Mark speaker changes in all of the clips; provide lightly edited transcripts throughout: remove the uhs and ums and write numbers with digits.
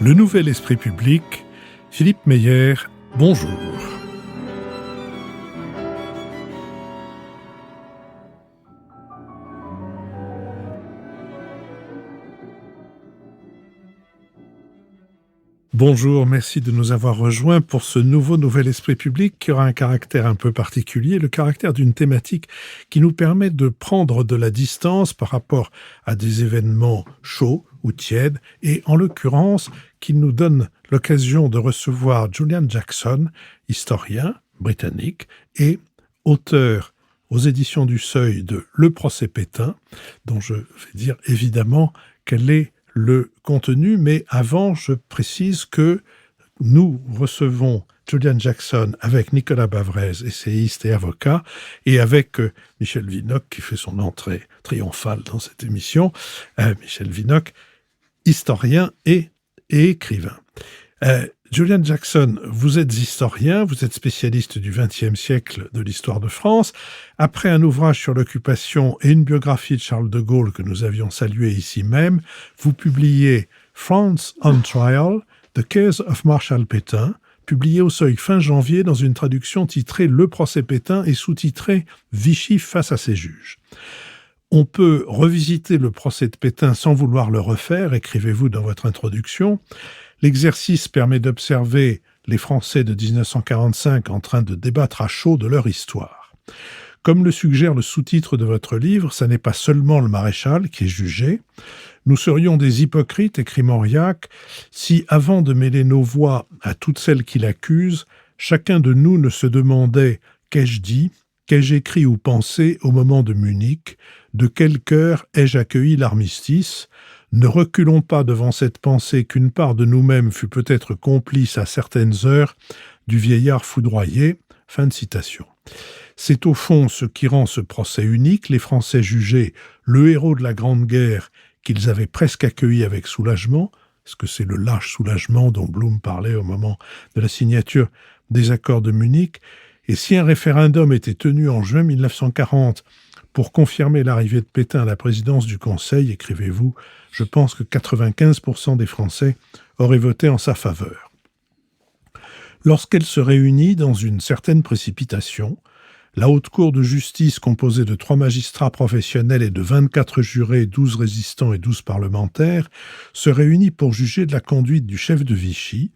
Speaker 1: Le Nouvel Esprit Public, Philippe Meyer, bonjour. Bonjour, merci de nous avoir rejoints pour ce Nouvel Esprit Public qui aura un caractère un peu particulier, le caractère d'une thématique qui nous permet de prendre de la distance par rapport à des événements chauds ou tièdes, et en l'occurrence, qui nous donne l'occasion de recevoir Julian Jackson, historien britannique et auteur aux éditions du Seuil de Le procès Pétain, dont je vais dire évidemment quel est le contenu, mais avant, je précise que nous recevons Julian Jackson avec Nicolas Bavrez, essayiste et avocat, et avec Michel Vinocq, qui fait son entrée triomphale dans cette émission. Michel Vinocq, historien et écrivain. Julian Jackson, vous êtes historien, vous êtes spécialiste du XXe siècle de l'histoire de France. Après un ouvrage sur l'occupation et une biographie de Charles de Gaulle que nous avions salué ici même, vous publiez France on Trial, The Case of Marshal Pétain, publié au Seuil fin janvier dans une traduction titrée Le procès Pétain et sous-titrée Vichy face à ses juges. On peut revisiter le procès de Pétain sans vouloir le refaire, écrivez-vous dans votre introduction. L'exercice permet d'observer les Français de 1945 en train de débattre à chaud de leur histoire. Comme le suggère le sous-titre de votre livre, ça n'est pas seulement le maréchal qui est jugé. Nous serions des hypocrites, écrit Mauriac, si, avant de mêler nos voix à toutes celles qui l'accusent, chacun de nous ne se demandait « qu'ai-je dit, qu'ai-je écrit ou pensé au moment de Munich, de quel cœur ai-je accueilli l'armistice ?» Ne reculons pas devant cette pensée qu'une part de nous-mêmes fut peut-être complice à certaines heures du vieillard foudroyé. Fin de citation. C'est au fond ce qui rend ce procès unique, les Français jugés le héros de la Grande Guerre qu'ils avaient presque accueilli avec soulagement, parce que c'est le lâche soulagement dont Blum parlait au moment de la signature des accords de Munich. Et si un référendum était tenu en juin 1940 pour confirmer l'arrivée de Pétain à la présidence du Conseil, écrivez-vous, je pense que 95% des Français auraient voté en sa faveur. Lorsqu'elle se réunit dans une certaine précipitation, la Haute Cour de justice, composée de 3 magistrats professionnels et de 24 jurés, 12 résistants et 12 parlementaires, se réunit pour juger de la conduite du chef de Vichy,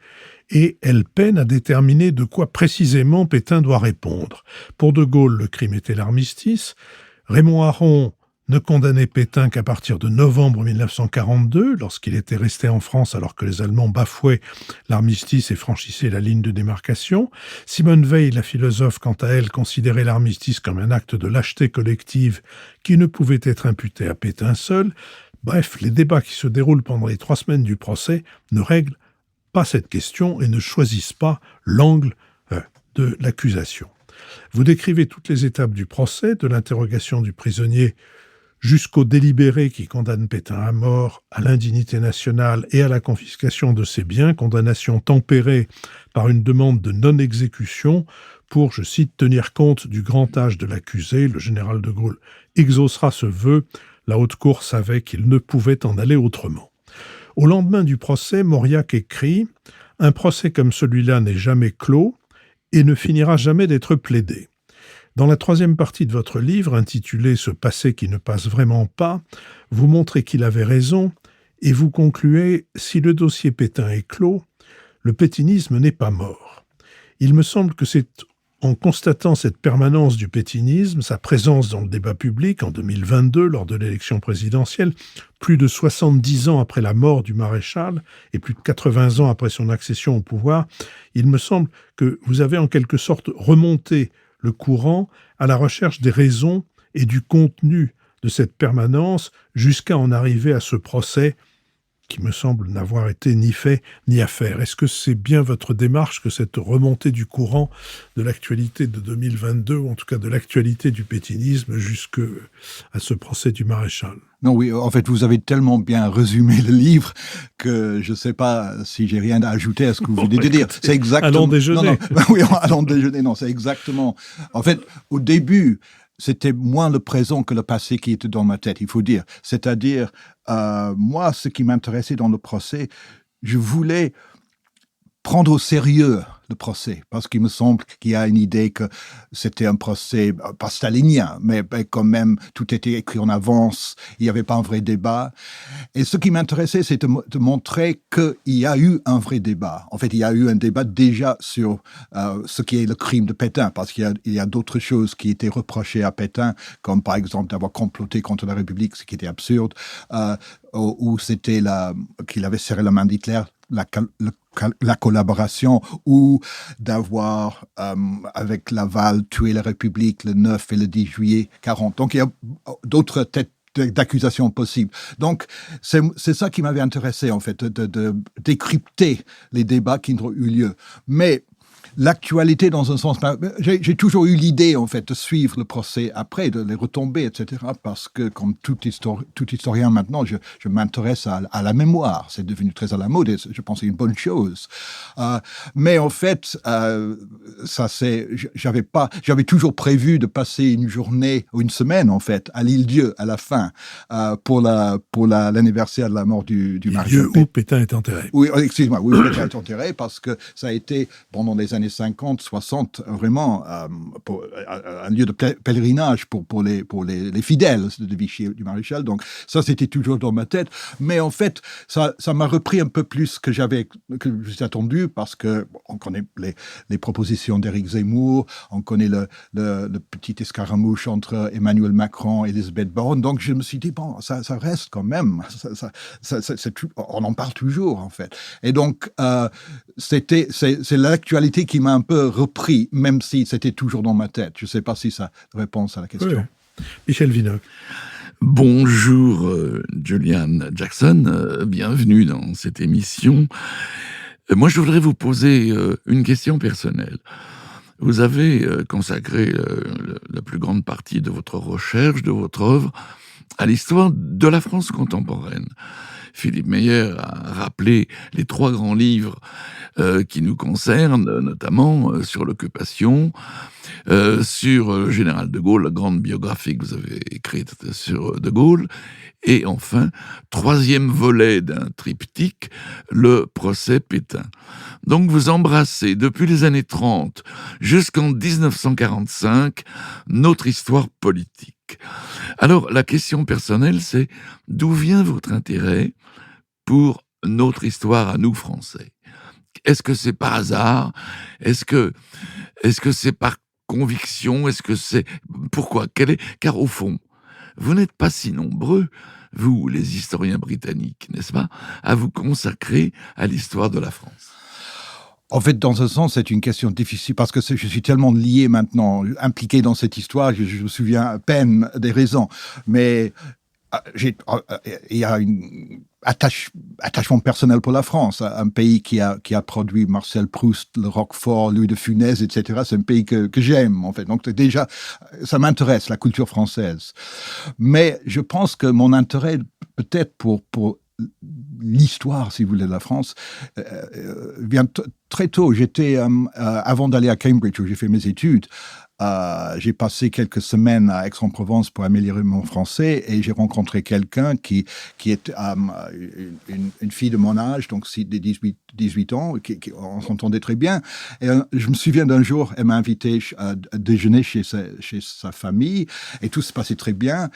Speaker 1: et elle peine à déterminer de quoi précisément Pétain doit répondre. Pour De Gaulle, le crime était l'armistice. Raymond Aron ne condamnait Pétain qu'à partir de novembre 1942, lorsqu'il était resté en France alors que les Allemands bafouaient l'armistice et franchissaient la ligne de démarcation. Simone Veil, la philosophe, quant à elle, considérait l'armistice comme un acte de lâcheté collective qui ne pouvait être imputé à Pétain seul. Bref, les débats qui se déroulent pendant les 3 semaines du procès ne règlent pas cette question et ne choisissent pas l'angle de l'accusation. Vous décrivez toutes les étapes du procès, de l'interrogation du prisonnier jusqu'au délibéré qui condamne Pétain à mort, à l'indignité nationale et à la confiscation de ses biens, condamnation tempérée par une demande de non-exécution pour, je cite, tenir compte du grand âge de l'accusé. Le général de Gaulle exaucera ce vœu. La Haute Cour savait qu'il ne pouvait en aller autrement. Au lendemain du procès, Mauriac écrit « Un procès comme celui-là n'est jamais clos et ne finira jamais d'être plaidé. » Dans la 3e partie de votre livre, intitulée « Ce passé qui ne passe vraiment pas », vous montrez qu'il avait raison et vous concluez « Si le dossier Pétain est clos, le pétinisme n'est pas mort. » Il me semble que c'est en constatant cette permanence du pétinisme, sa présence dans le débat public en 2022 lors de l'élection présidentielle, plus de 70 ans après la mort du maréchal et plus de 80 ans après son accession au pouvoir, il me semble que vous avez en quelque sorte remonté le courant à la recherche des raisons et du contenu de cette permanence jusqu'à en arriver à ce procès qui me semble n'avoir été ni fait ni à faire. Est-ce que c'est bien votre démarche que cette remontée du courant de l'actualité de 2022, ou en tout cas de l'actualité du pétinisme, jusqu'à ce procès du maréchal?
Speaker 2: Non, oui, en fait, vous avez tellement bien résumé le livre que je ne sais pas si j'ai rien à ajouter à ce que vous venez de dire. C'est exactement...
Speaker 1: Allons déjeuner.
Speaker 2: Non, oui, allons déjeuner, non, c'est exactement... En fait, au début, c'était moins le présent que le passé qui était dans ma tête, il faut dire. C'est-à-dire, moi, ce qui m'intéressait dans le procès, je voulais prendre au sérieux le procès, parce qu'il me semble qu'il y a une idée que c'était un procès, pas stalinien, mais quand même, tout était écrit en avance, il n'y avait pas un vrai débat. Et ce qui m'intéressait, c'est de montrer qu'il y a eu un vrai débat. En fait, il y a eu un débat déjà sur ce qui est le crime de Pétain, parce qu'il y a d'autres choses qui étaient reprochées à Pétain, comme par exemple d'avoir comploté contre la République, ce qui était absurde, ou c'était qu'il avait serré la main d'Hitler, la collaboration, ou d'avoir, avec Laval, tué la République le 9 et le 10 juillet 40. Donc, il y a d'autres têtes d'accusations possibles. Donc, c'est ça qui m'avait intéressé, en fait, de décrypter les débats qui ont eu lieu. Mais l'actualité, dans un sens, j'ai toujours eu l'idée, en fait, de suivre le procès après, de les retomber, etc., parce que, comme tout historien maintenant, je m'intéresse à la mémoire. C'est devenu très à la mode et je pense que c'est une bonne chose. Mais en fait, j'avais toujours prévu de passer une journée ou une semaine, en fait, à l'Île-Dieu, à la fin, pour l'anniversaire de la mort du maréchal
Speaker 1: Pétain. Où Pétain est enterré.
Speaker 2: Oui, excuse-moi, où Pétain est enterré, parce que ça a été, pendant les années 50, 60, vraiment un lieu de pèlerinage pour les fidèles de Vichy et du maréchal. Donc ça, c'était toujours dans ma tête. Mais en fait, ça m'a repris un peu plus que j'avais attendu, parce que on connaît les propositions d'Éric Zemmour, on connaît le petit escaramouche entre Emmanuel Macron et Elisabeth Borne. Donc je me suis dit, bon, ça reste quand même. On en parle toujours, en fait. Et donc, c'est l'actualité qui m'a un peu repris, même si c'était toujours dans ma tête. Je ne sais pas si ça répond à la question.
Speaker 1: Oui. Michel Vinocq.
Speaker 3: Bonjour Julian Jackson, bienvenue dans cette émission. Moi, je voudrais vous poser une question personnelle. Vous avez consacré la plus grande partie de votre recherche, de votre œuvre, à l'histoire de la France contemporaine. Philippe Meyer a rappelé les 3 grands livres qui nous concernent, notamment sur l'occupation, sur le général de Gaulle, la grande biographie que vous avez écrite sur de Gaulle, et enfin, 3e volet d'un triptyque, le procès Pétain. Donc vous embrassez depuis les années 30 jusqu'en 1945 notre histoire politique. Alors la question personnelle, c'est d'où vient votre intérêt pour notre histoire à nous Français? Est-ce que c'est par hasard? Est-ce que c'est par conviction? Est-ce que c'est... Pourquoi? Car au fond, vous n'êtes pas si nombreux, vous, les historiens britanniques, n'est-ce pas, à vous consacrer à l'histoire de la France.
Speaker 2: En fait, dans un sens, c'est une question difficile parce que je suis tellement lié maintenant, impliqué dans cette histoire, je me souviens à peine des raisons. Mais il y a une attachement personnel pour la France, un pays qui a produit Marcel Proust, le Roquefort, Louis de Funès, etc. C'est un pays que j'aime, en fait. Donc déjà, ça m'intéresse, la culture française. Mais je pense que mon intérêt, peut-être pour l'histoire, si vous voulez, de la France, vient très tôt. J'étais, avant d'aller à Cambridge, où j'ai fait mes études, j'ai passé quelques semaines à Aix-en-Provence pour améliorer mon français et j'ai rencontré quelqu'un qui est une fille de mon âge, donc des 18 ans, on s'entendait très bien. Et je me souviens d'un jour, elle m'a invité à déjeuner chez sa famille et tout se passait très bien.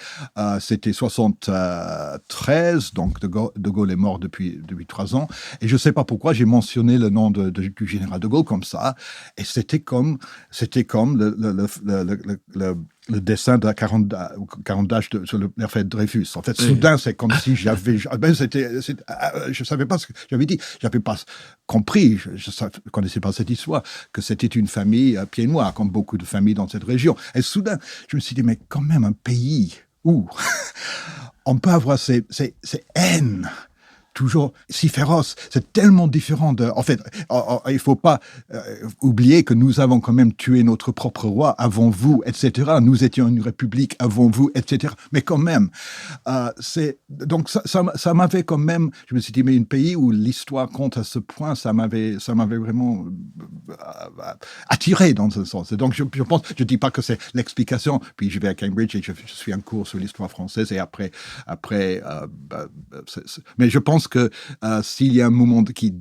Speaker 2: C'était 73, donc de Gaulle est mort depuis 3 ans. Et je ne sais pas pourquoi j'ai mentionné le nom du général de Gaulle comme ça. Et c'était comme le dessin de la 40 d'âge sur l'affaire Dreyfus. En fait, soudain, c'est comme si je savais pas ce que j'avais dit. J'avais pas compris, je ne connaissais pas cette histoire, que c'était une famille pieds noirs, comme beaucoup de familles dans cette région. Et soudain, je me suis dit, mais quand même un pays où on peut avoir ces haines toujours si féroce, c'est tellement différent de... En fait, il faut pas oublier que nous avons quand même tué notre propre roi avant vous, etc. Nous étions une république avant vous, etc. Mais quand même, donc ça m'avait quand même... Je me suis dit, mais un pays où l'histoire compte à ce point, ça m'avait vraiment attiré dans un sens. Et donc je pense, je dis pas que c'est l'explication. Puis je vais à Cambridge et je suis un cours sur l'histoire française et après mais je pense pense que s'il y a un moment qui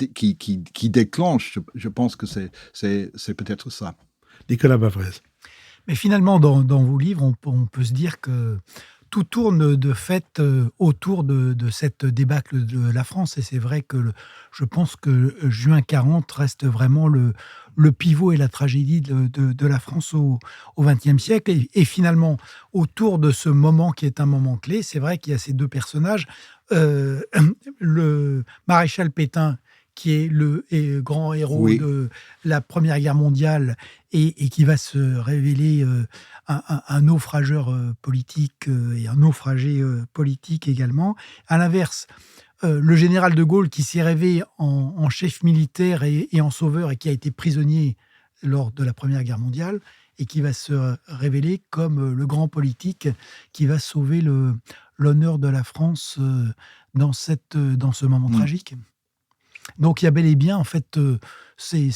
Speaker 2: déclenche, je pense que c'est peut-être ça.
Speaker 1: Nicolas Bavrez.
Speaker 4: Mais finalement, dans vos livres, on peut se dire que tout tourne de fait autour de cette débâcle de la France. Et c'est vrai que je pense que juin 40 reste vraiment le pivot et la tragédie de la France au XXe siècle. Et finalement, autour de ce moment qui est un moment clé, c'est vrai qu'il y a ces deux personnages. Le maréchal Pétain, qui est le grand héros de la Première Guerre mondiale et qui va se révéler un naufrageur politique et un naufragé politique également. À l'inverse, le général de Gaulle qui s'est révélé en chef militaire et en sauveur et qui a été prisonnier lors de la Première Guerre mondiale et qui va se révéler comme le grand politique qui va sauver l'honneur de la France dans ce moment tragique. Donc il y a bel et bien, en fait, c'est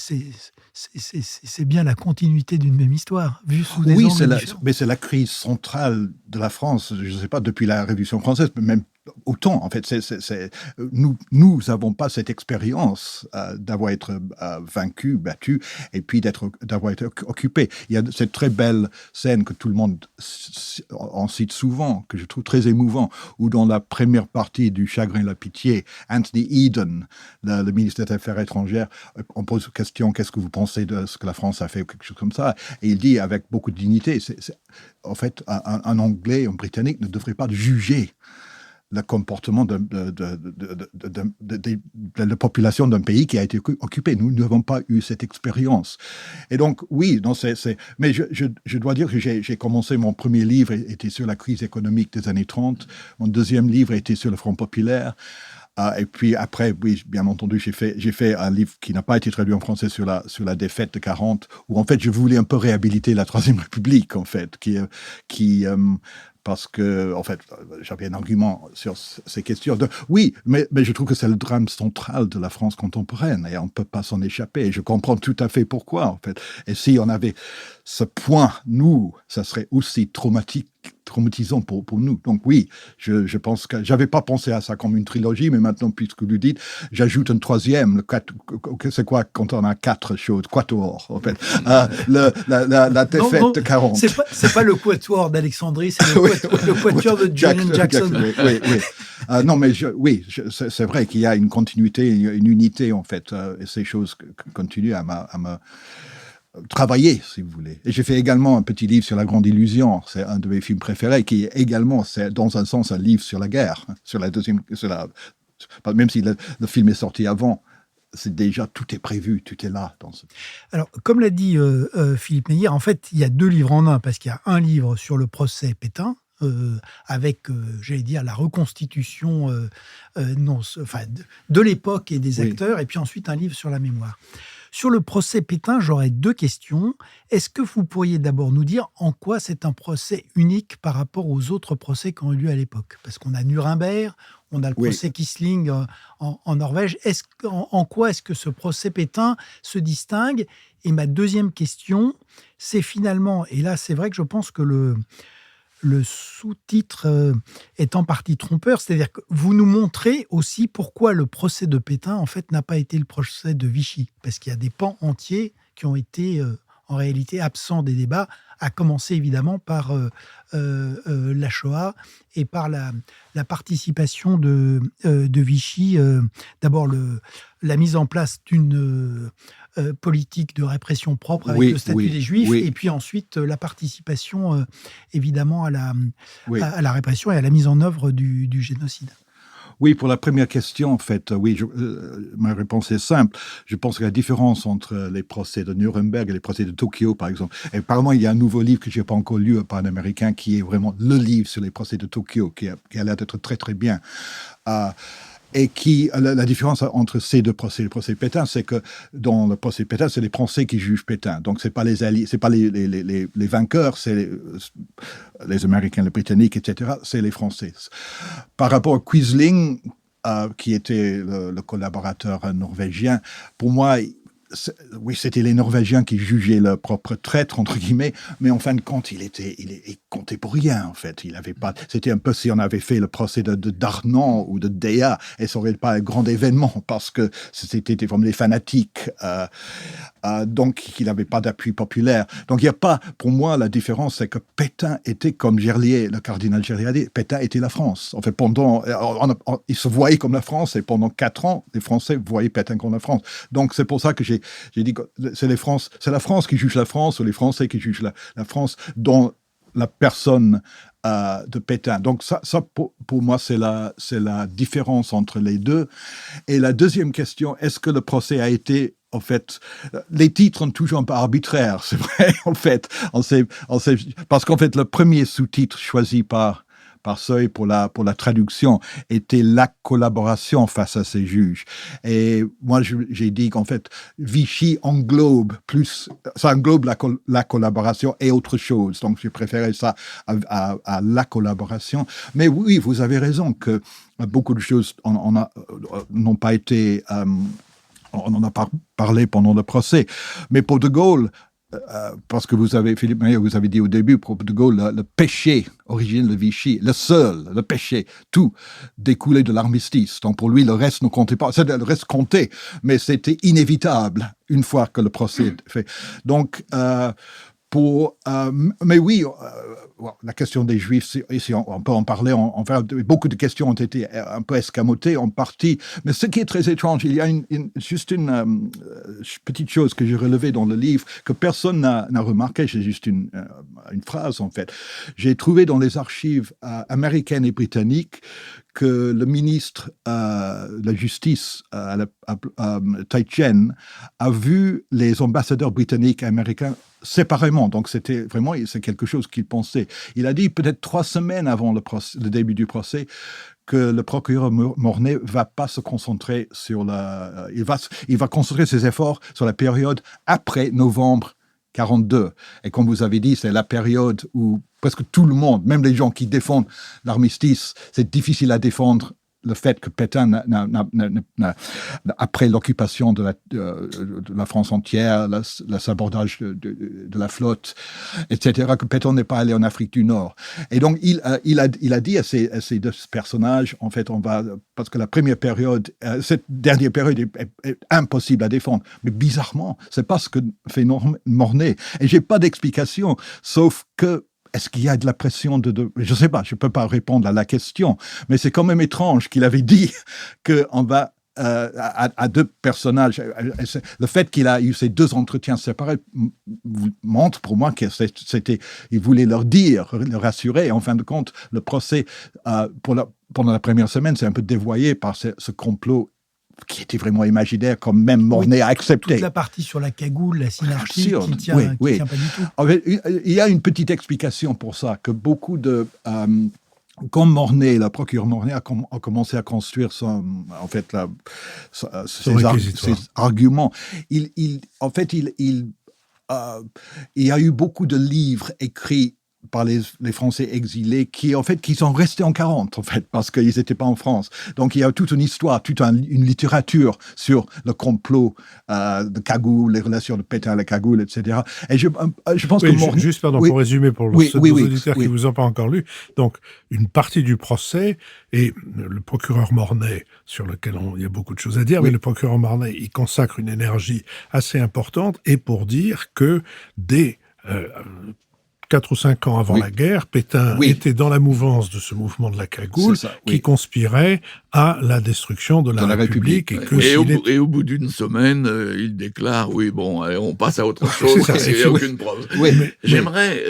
Speaker 4: bien la continuité d'une même histoire, vue sous des angles différents.
Speaker 2: Mais c'est la crise centrale de la France, je ne sais pas, depuis la Révolution française, même autant, en fait. Nous n'avons pas cette expérience d'avoir été vaincu, battu, et puis d'avoir été occupé. Il y a cette très belle scène que tout le monde en cite souvent, que je trouve très émouvant, où dans la première partie du Chagrin et la pitié, Anthony Eden, le ministre des Affaires étrangères, on pose la question, qu'est-ce que vous pensez de ce que la France a fait, ou quelque chose comme ça, et il dit avec beaucoup de dignité, en fait, un Anglais, un Britannique ne devrait pas juger le comportement de la population d'un pays qui a été occupé. Nous n'avons pas eu cette expérience. Et donc, oui, mais je dois dire que j'ai commencé, mon premier livre était sur la crise économique des années 30, mon deuxième livre était sur le Front populaire, et puis après, oui, bien entendu, j'ai fait un livre qui n'a pas été traduit en français sur la défaite de 40, où en fait, je voulais un peu réhabiliter la Troisième République, en fait, parce que, en fait, j'avais un argument sur ces questions. Oui, mais je trouve que c'est le drame central de la France contemporaine et on ne peut pas s'en échapper. Et je comprends tout à fait pourquoi, en fait. Et si on avait ce point, nous, ça serait aussi traumatisant pour nous. Donc oui, je pense que j'avais pas pensé à ça comme une trilogie, mais maintenant, puisque vous le dites, j'ajoute un troisième. C'est quoi quand on a 4 choses? Quatuor, en fait. La défaite de 40.
Speaker 4: C'est pas le quatuor d'Alexandrie, c'est le quatuor de Julian Jackson.
Speaker 2: Oui. Non, mais c'est vrai qu'il y a une continuité, une unité, en fait. Et ces choses continuent à me travailler, si vous voulez. Et j'ai fait également un petit livre sur La Grande Illusion. C'est un de mes films préférés, qui est également, c'est dans un sens un livre sur la guerre, même si le film est sorti avant. C'est déjà, tout est prévu, tout est là.
Speaker 4: Alors, comme l'a dit Philippe Meyer, en fait, il y a 2 livres en un, parce qu'il y a un livre sur le procès Pétain, avec, j'allais dire, la reconstitution de l'époque et des acteurs, et puis ensuite un livre sur la mémoire. Sur le procès Pétain, j'aurais 2 questions. Est-ce que vous pourriez d'abord nous dire en quoi c'est un procès unique par rapport aux autres procès qui ont eu lieu à l'époque? Parce qu'on a Nuremberg, on a le procès Quisling en Norvège. En quoi est-ce que ce procès Pétain se distingue? Et ma deuxième question, c'est finalement, et là c'est vrai que je pense que le sous-titre est en partie trompeur, c'est-à-dire que vous nous montrez aussi pourquoi le procès de Pétain, en fait, n'a pas été le procès de Vichy. Parce qu'il y a des pans entiers qui ont été, en réalité, absents des débats, à commencer évidemment par la Shoah et par la participation de Vichy. D'abord, la mise en place d'une politique de répression propre avec le statut des Juifs, et puis ensuite la participation évidemment à la répression et à la mise en œuvre du génocide.
Speaker 2: Oui, pour la première question, en fait, ma réponse est simple. Je pense que la différence entre les procès de Nuremberg et les procès de Tokyo, par exemple, et apparemment, il y a un nouveau livre que je n'ai pas encore lu par un Américain qui est vraiment le livre sur les procès de Tokyo, qui a l'air d'être très, très bien. Et la différence entre ces 2 procès, le procès Pétain, c'est que dans le procès Pétain, c'est les Français qui jugent Pétain. Donc, c'est pas les alliés, c'est pas les vainqueurs, c'est les Américains, les Britanniques, etc. C'est les Français. Par rapport à Quisling, qui était le collaborateur norvégien, pour moi, oui, c'était les Norvégiens qui jugeaient leur propre traître, entre guillemets, mais en fin de compte, il comptait pour rien, en fait. Il avait pas, c'était un peu si on avait fait le procès de Darnan ou de Déa, et ça aurait pas un grand événement, parce que c'était comme des fanatiques, donc il n'avait pas d'appui populaire. Donc il n'y a pas, pour moi, la différence, c'est que Pétain était comme Gerlier, le cardinal Gerlier a dit, Pétain était la France. En fait, il se voyait comme la France, et pendant 4 ans, les Français voyaient Pétain comme la France. Donc c'est pour ça que j'ai dit que c'est la France qui juge la France, ou les Français qui jugent la France, dans la personne de Pétain. Donc ça pour moi, c'est la différence entre les deux. Et la deuxième question, est-ce que le procès a été, en fait, les titres sont toujours un peu arbitraires, c'est vrai, en fait. Parce qu'en fait, le premier sous-titre choisi par Seuil pour la traduction était la collaboration face à ces juges. Et moi, j'ai dit qu'en fait, Vichy englobe la collaboration et autre chose. Donc, j'ai préféré ça à la collaboration. Mais oui, vous avez raison que beaucoup de choses n'ont pas été... on n'en a pas parlé pendant le procès. Mais pour De Gaulle, parce que Philippe Meyer, vous avez dit au début, pour De Gaulle, le péché originel de Vichy, le péché, tout découlait de l'armistice. Donc pour lui, le reste ne comptait pas. Le reste comptait, mais c'était inévitable une fois que le procès est fait. Donc, mais oui, la question des Juifs, ici on peut en parler. Beaucoup de questions ont été un peu escamotées en partie. Mais ce qui est très étrange, il y a juste une petite chose que j'ai relevée dans le livre que personne n'a remarqué. C'est juste une phrase en fait. J'ai trouvé dans les archives américaines et britanniques que le ministre de la Justice, Tai Chen, a vu les ambassadeurs britanniques et américains séparément. Donc, c'est quelque chose qu'il pensait. Il a dit peut-être 3 semaines avant le début du procès que le procureur Mornay va pas se concentrer sur il va concentrer ses efforts sur la période après novembre 42. Et comme vous avez dit, c'est la période où presque tout le monde, même les gens qui défendent l'armistice, c'est difficile à défendre le fait que Pétain, après l'occupation de la France entière, le sabordage de la flotte, etc., que Pétain n'est pas allé en Afrique du Nord. Et donc, il a dit à ces 2 personnages, en fait, parce que la première période, cette dernière période est impossible à défendre. Mais bizarrement, c'est pas ce que fait Mornay. Et j'ai pas d'explication, sauf que est-ce qu'il y a de la pression je ne sais pas, je ne peux pas répondre à la question, mais c'est quand même étrange qu'il avait dit qu'on va à 2 personnages. Le fait qu'il a eu ces 2 entretiens séparés montre pour moi qu'il voulait leur dire, leur rassurer. En fin de compte, le procès, pendant la première semaine, c'est un peu dévoyé par ce complot qui était vraiment imaginaire, comme même Mornay a accepté.
Speaker 4: Toute la partie sur la cagoule, la synarchie, qui ne tient pas du tout.
Speaker 2: En fait, il y a une petite explication pour ça, que beaucoup de... comme Mornay, le procureur Mornay a commencé à construire ses arguments, il y a eu beaucoup de livres écrits par les Français exilés qui sont restés en 40, en fait, parce qu'ils n'étaient pas en France. Donc, il y a toute une histoire, une littérature sur le complot de cagoule, les relations de Pétain à la cagoule, etc. Et je pense que...
Speaker 1: Juste, pour résumer pour nos auditeurs qui ne vous ont pas encore lu, donc, une partie du procès, et le procureur Mornay, sur lequel il y a beaucoup de choses à dire, mais le procureur Mornay, il consacre une énergie assez importante, et pour dire que dès... 4 ou 5 ans avant la guerre, Pétain était dans la mouvance de ce mouvement de la cagoule qui conspirait à la destruction de la République.
Speaker 3: Et au bout d'une semaine, il déclare, on passe à autre chose, il n'y a aucune preuve. J'aimerais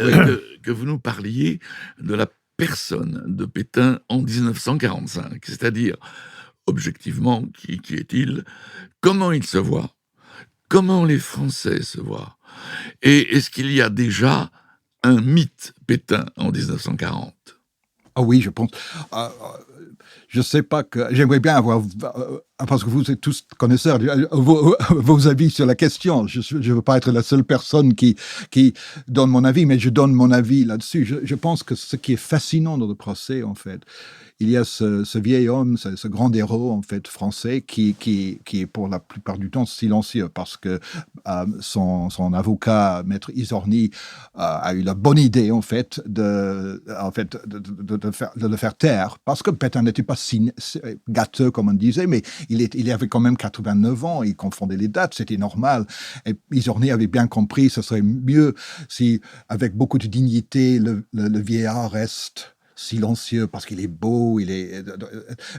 Speaker 3: que vous nous parliez de la personne de Pétain en 1945, c'est-à-dire, objectivement, qui est-il, comment il se voit, comment les Français se voient, et est-ce qu'il y a déjà un mythe Pétain en 1940?
Speaker 2: Ah oui, je pense. Je sais pas que... J'aimerais bien avoir parce que vous êtes tous connaisseurs, vos avis sur la question. Je ne veux pas être la seule personne qui donne mon avis, mais je donne mon avis là-dessus. Je pense que ce qui est fascinant dans le procès, en fait, il y a ce vieil homme, ce grand héros, en fait, français, qui est pour la plupart du temps silencieux, parce que son avocat, Maître Izorni, a eu la bonne idée, en fait, de le faire taire, parce que Pétain n'était pas si gâteux, comme on disait, mais il avait quand même 89 ans, il confondait les dates, c'était normal. Et Izorni avait bien compris, ce serait mieux si, avec beaucoup de dignité, le vieillard reste silencieux parce qu'il est beau,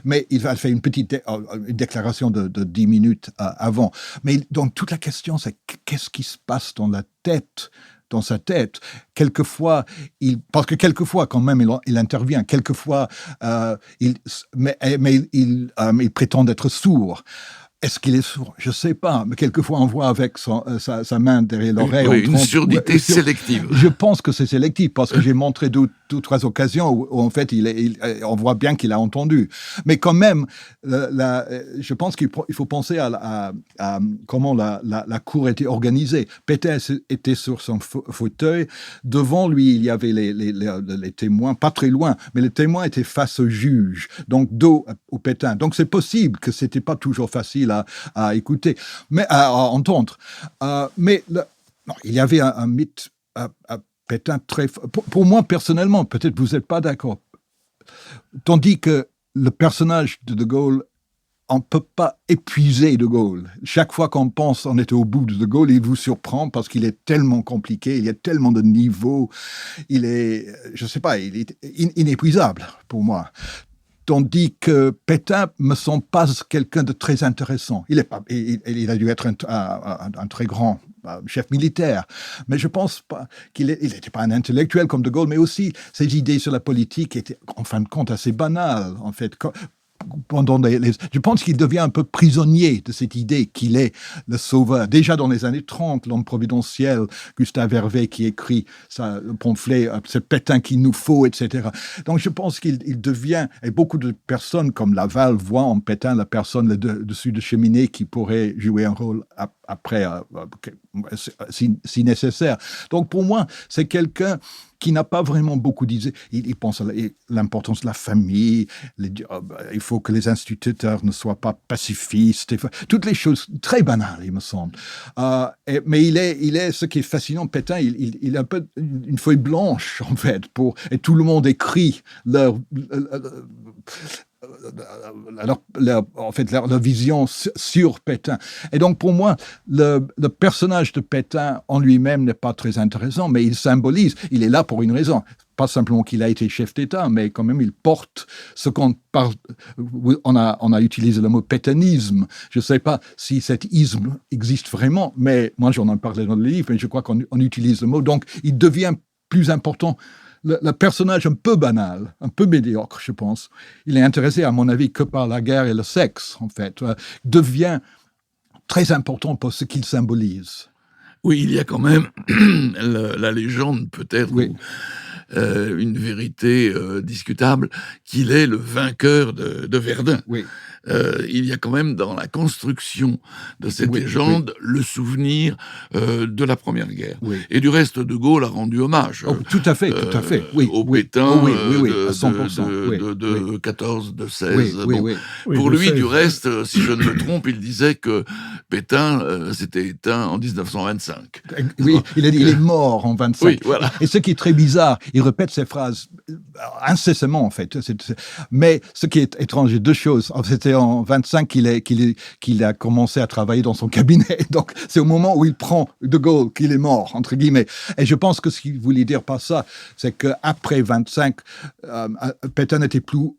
Speaker 2: mais il a fait une petite une déclaration de 10 minutes avant. Mais donc toute la question, c'est qu'est-ce qui se passe dans sa tête. Quelquefois, parce que quelquefois, quand même, il intervient. Quelquefois, il prétend être sourd. Est-ce qu'il est sourd? Je ne sais pas. Mais quelquefois, on voit avec sa main derrière l'oreille.
Speaker 3: Oui, une surdité sélective.
Speaker 2: Je pense que c'est sélectif, parce que j'ai montré deux ou trois occasions où en fait, on voit bien qu'il a entendu. Mais quand même, je pense qu'il faut penser à comment la cour était organisée. Pétain était sur son fauteuil. Devant lui, il y avait les témoins, pas très loin, mais les témoins étaient face au juge, donc dos au Pétain. Donc c'est possible que c'était pas toujours facile à écouter, mais à entendre. Mais il y avait un mythe à Pétain très fort. Pour moi, personnellement, peut-être vous n'êtes pas d'accord. Tandis que le personnage de Gaulle, on ne peut pas épuiser De Gaulle. Chaque fois qu'on pense on est au bout de Gaulle, il vous surprend parce qu'il est tellement compliqué, il y a tellement de niveaux, il est, je ne sais pas, il est inépuisable pour moi. Tandis que Pétain me semble pas quelqu'un de très intéressant. Il a dû être un très grand chef militaire, mais je pense pas il n'était pas un intellectuel comme De Gaulle, mais aussi ses idées sur la politique étaient en fin de compte assez banales, en fait. Je pense qu'il devient un peu prisonnier de cette idée qu'il est le sauveur. Déjà dans les années 30, l'homme providentiel, Gustave Hervé qui écrit le pamphlet « C'est Pétain qu'il nous faut », etc. Donc je pense qu'il devient, et beaucoup de personnes comme Laval voient en Pétain la personne dessus de cheminée qui pourrait jouer un rôle après, si nécessaire. Donc pour moi, c'est quelqu'un qui n'a pas vraiment beaucoup d'idées. Il pense à l'importance de la famille, il faut que les instituteurs ne soient pas pacifistes, toutes les choses très banales, il me semble. Mais il est ce qui est fascinant, Pétain, il a un peu une feuille blanche, en fait, et tout le monde écrit leur vision sur Pétain. Et donc, pour moi, le personnage de Pétain en lui-même n'est pas très intéressant, mais il symbolise, il est là pour une raison. Pas simplement qu'il a été chef d'État, mais quand même, il porte ce qu'on parle. On a utilisé le mot pétainisme. Je ne sais pas si cet isme existe vraiment, mais moi, j'en ai parlé dans le livre, mais je crois qu'on utilise le mot. Donc, il devient plus important. Le personnage un peu banal, un peu médiocre, je pense, il est intéressé, à mon avis, que par la guerre et le sexe, en fait, devient très important pour ce qu'il symbolise.
Speaker 3: Oui, il y a quand même la légende, peut-être, oui. Une vérité discutable, qu'il est le vainqueur de Verdun.
Speaker 2: Oui.
Speaker 3: Il y a quand même dans la construction de cette légende le souvenir de la Première Guerre.
Speaker 2: Oui.
Speaker 3: Et du reste, De Gaulle a rendu hommage.
Speaker 2: Tout à fait. Oui.
Speaker 3: Au Pétain
Speaker 2: à 100%.
Speaker 3: de 14, de 16.
Speaker 2: Oui.
Speaker 3: Pour lui, du reste, si je ne me trompe, il disait que Pétain s'était éteint en 1925.
Speaker 2: Oui, il a dit il est mort en 25.
Speaker 3: Oui, voilà.
Speaker 2: Et ce qui est très bizarre, il répète ces phrases incessamment, en fait. Mais ce qui est étrange, il y a deux choses. C'était en 25 qu'il a commencé à travailler dans son cabinet. Donc, c'est au moment où il prend De Gaulle qu'il est mort, entre guillemets. Et je pense que ce qu'il voulait dire par ça, c'est qu'après 25, Pétain n'était plus...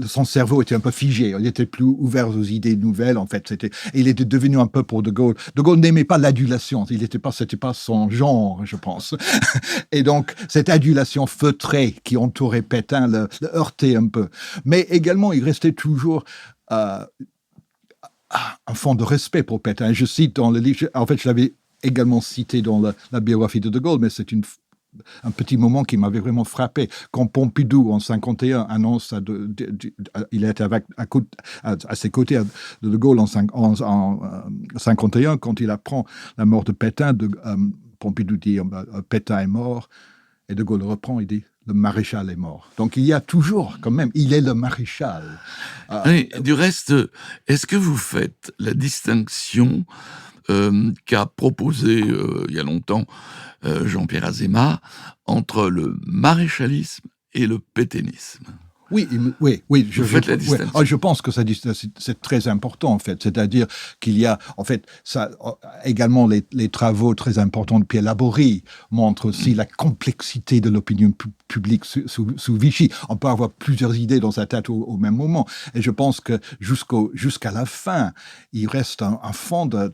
Speaker 2: son cerveau était un peu figé. Il n'était plus ouvert aux idées nouvelles, en fait. Il était devenu un peu pour De Gaulle. De Gaulle n'aimait pas l'adulation. C'était pas son genre, je pense. Et donc, cette adulation feutrée qui entourait Pétain le heurtait un peu. Mais également, il restait toujours un fond de respect pour Pétain. Je cite dans le livre, en fait, je l'avais également cité dans la biographie de Gaulle, mais c'est une un petit moment qui m'avait vraiment frappé. Quand Pompidou, en 51, annonce il était à ses côtés de Gaulle en 51, quand il apprend la mort de Pétain, Pompidou dit Pétain est mort, et de Gaulle reprend, il dit le maréchal est mort. Donc il y a toujours, quand même, il est le maréchal.
Speaker 3: Oui, du reste, est-ce que vous faites la distinction qu'a proposé il y a longtemps Jean-Pierre Azéma entre le maréchalisme et le pétainisme?
Speaker 2: Oui,
Speaker 3: faites la distinction.
Speaker 2: Je pense que c'est très important, en fait. C'est-à-dire qu'il y a, en fait, ça, également les travaux très importants de Pierre Laborie montrent aussi la complexité de l'opinion publique sous Vichy. On peut avoir plusieurs idées dans sa tête au même moment. Et je pense que jusqu'à la fin, il reste un fond de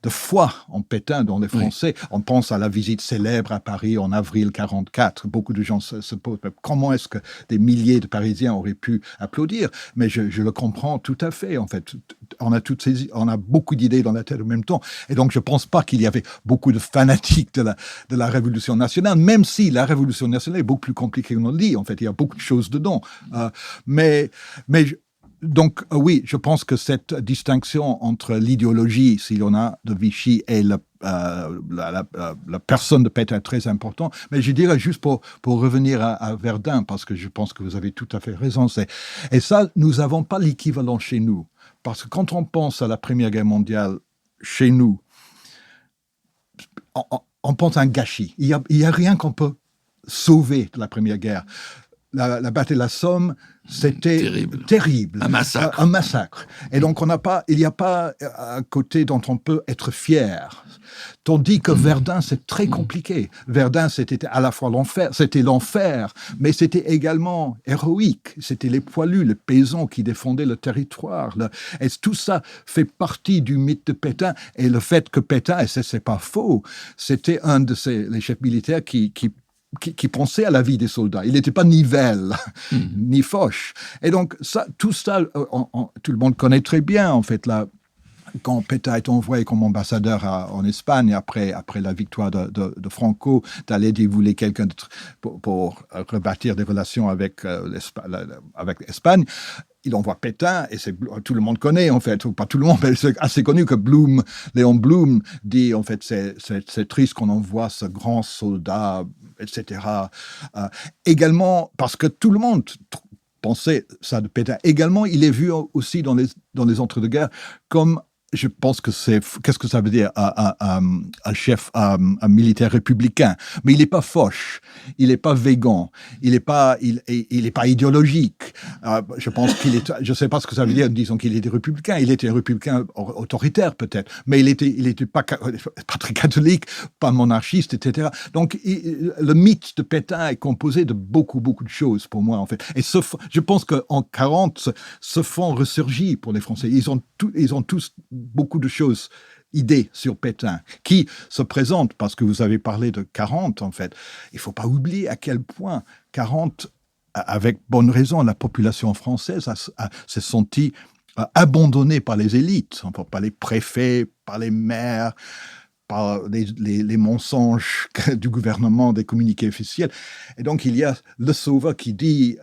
Speaker 2: foi en Pétain dans les Français. Oui. On pense à la visite célèbre à Paris en avril 1944. Beaucoup de gens se posent comment est-ce que des milliers de Parisiens auraient pu applaudir. Mais je le comprends tout à fait. En fait, on a beaucoup d'idées dans la tête en même temps. Et donc, je ne pense pas qu'il y avait beaucoup de fanatiques de la Révolution nationale, même si la Révolution nationale est beaucoup plus compliquée qu'on le dit. En fait, il y a beaucoup de choses dedans. Donc, oui, je pense que cette distinction entre l'idéologie, si l'on a, de Vichy et la personne de Pétain est très importante. Mais je dirais juste pour revenir à Verdun, parce que je pense que vous avez tout à fait raison. Et ça, nous n'avons pas l'équivalent chez nous. Parce que quand on pense à la Première Guerre mondiale chez nous, on pense à un gâchis. Il n'y a rien qu'on peut sauver de la Première Guerre. La bataille de la Somme, c'était terrible.
Speaker 3: Un massacre.
Speaker 2: Un massacre. Et donc, il n'y a pas un côté dont on peut être fier. Tandis que Verdun, c'est très compliqué. Verdun, c'était à la fois l'enfer, mais c'était également héroïque. C'était les poilus, les paysans qui défendaient le territoire. Et tout ça fait partie du mythe de Pétain. Et le fait que Pétain, et c'est pas faux, c'était un de les chefs militaires qui pensait à la vie des soldats. Il n'était pas ni Vell, ni Foch. Et donc, tout ça, tout le monde connaît très bien, en fait, là, quand Pétain est envoyé comme ambassadeur en Espagne, après la victoire de Franco, d'aller dire, voulait quelqu'un pour rebâtir des relations avec l'Espagne. Il envoie Pétain, et tout le monde connaît, en fait, ou pas tout le monde, mais c'est assez connu que Léon Blum dit, en fait, c'est triste qu'on envoie ce grand soldat, etc. Également, parce que tout le monde pensait ça de Pétain. Également, il est vu aussi dans les entre-deux-guerres comme, je pense que qu'est-ce que ça veut dire, un chef, un militaire républicain. Mais il n'est pas Foch, il n'est pas végan, il n'est pas idéologique. Je pense je sais pas ce que ça veut dire, disons qu'il était républicain. Il était républicain autoritaire peut-être, mais il était pas très catholique, pas monarchiste, etc. Donc, le mythe de Pétain est composé de beaucoup, beaucoup de choses pour moi, en fait. Et je pense qu'en 40, ce fond ressurgit pour les Français. Ils ont tous beaucoup de choses, idées sur Pétain, qui se présentent, parce que vous avez parlé de 40, en fait. Il ne faut pas oublier à quel point 40, avec bonne raison, la population française s'est sentie abandonnée par les élites, par les préfets, par les maires, par les mensonges du gouvernement, des communiqués officiels. Et donc, il y a le sauveur qui dit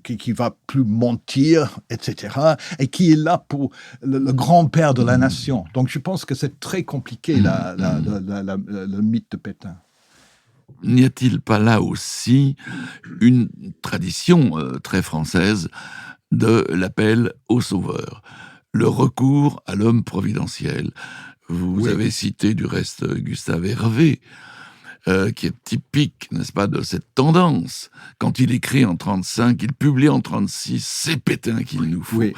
Speaker 2: qui va plus mentir, etc., et qui est là pour le grand-père de la nation. Donc, je pense que c'est très compliqué, le mythe de Pétain.
Speaker 3: N'y a-t-il pas là aussi une tradition très française de l'appel au sauveur, le recours à l'homme providentiel? Vous avez cité du reste Gustave Hervé, qui est typique, n'est-ce pas, de cette tendance. Quand il écrit en 1935, il publie en 1936, c'est Pétain qu'il nous faut. Oui.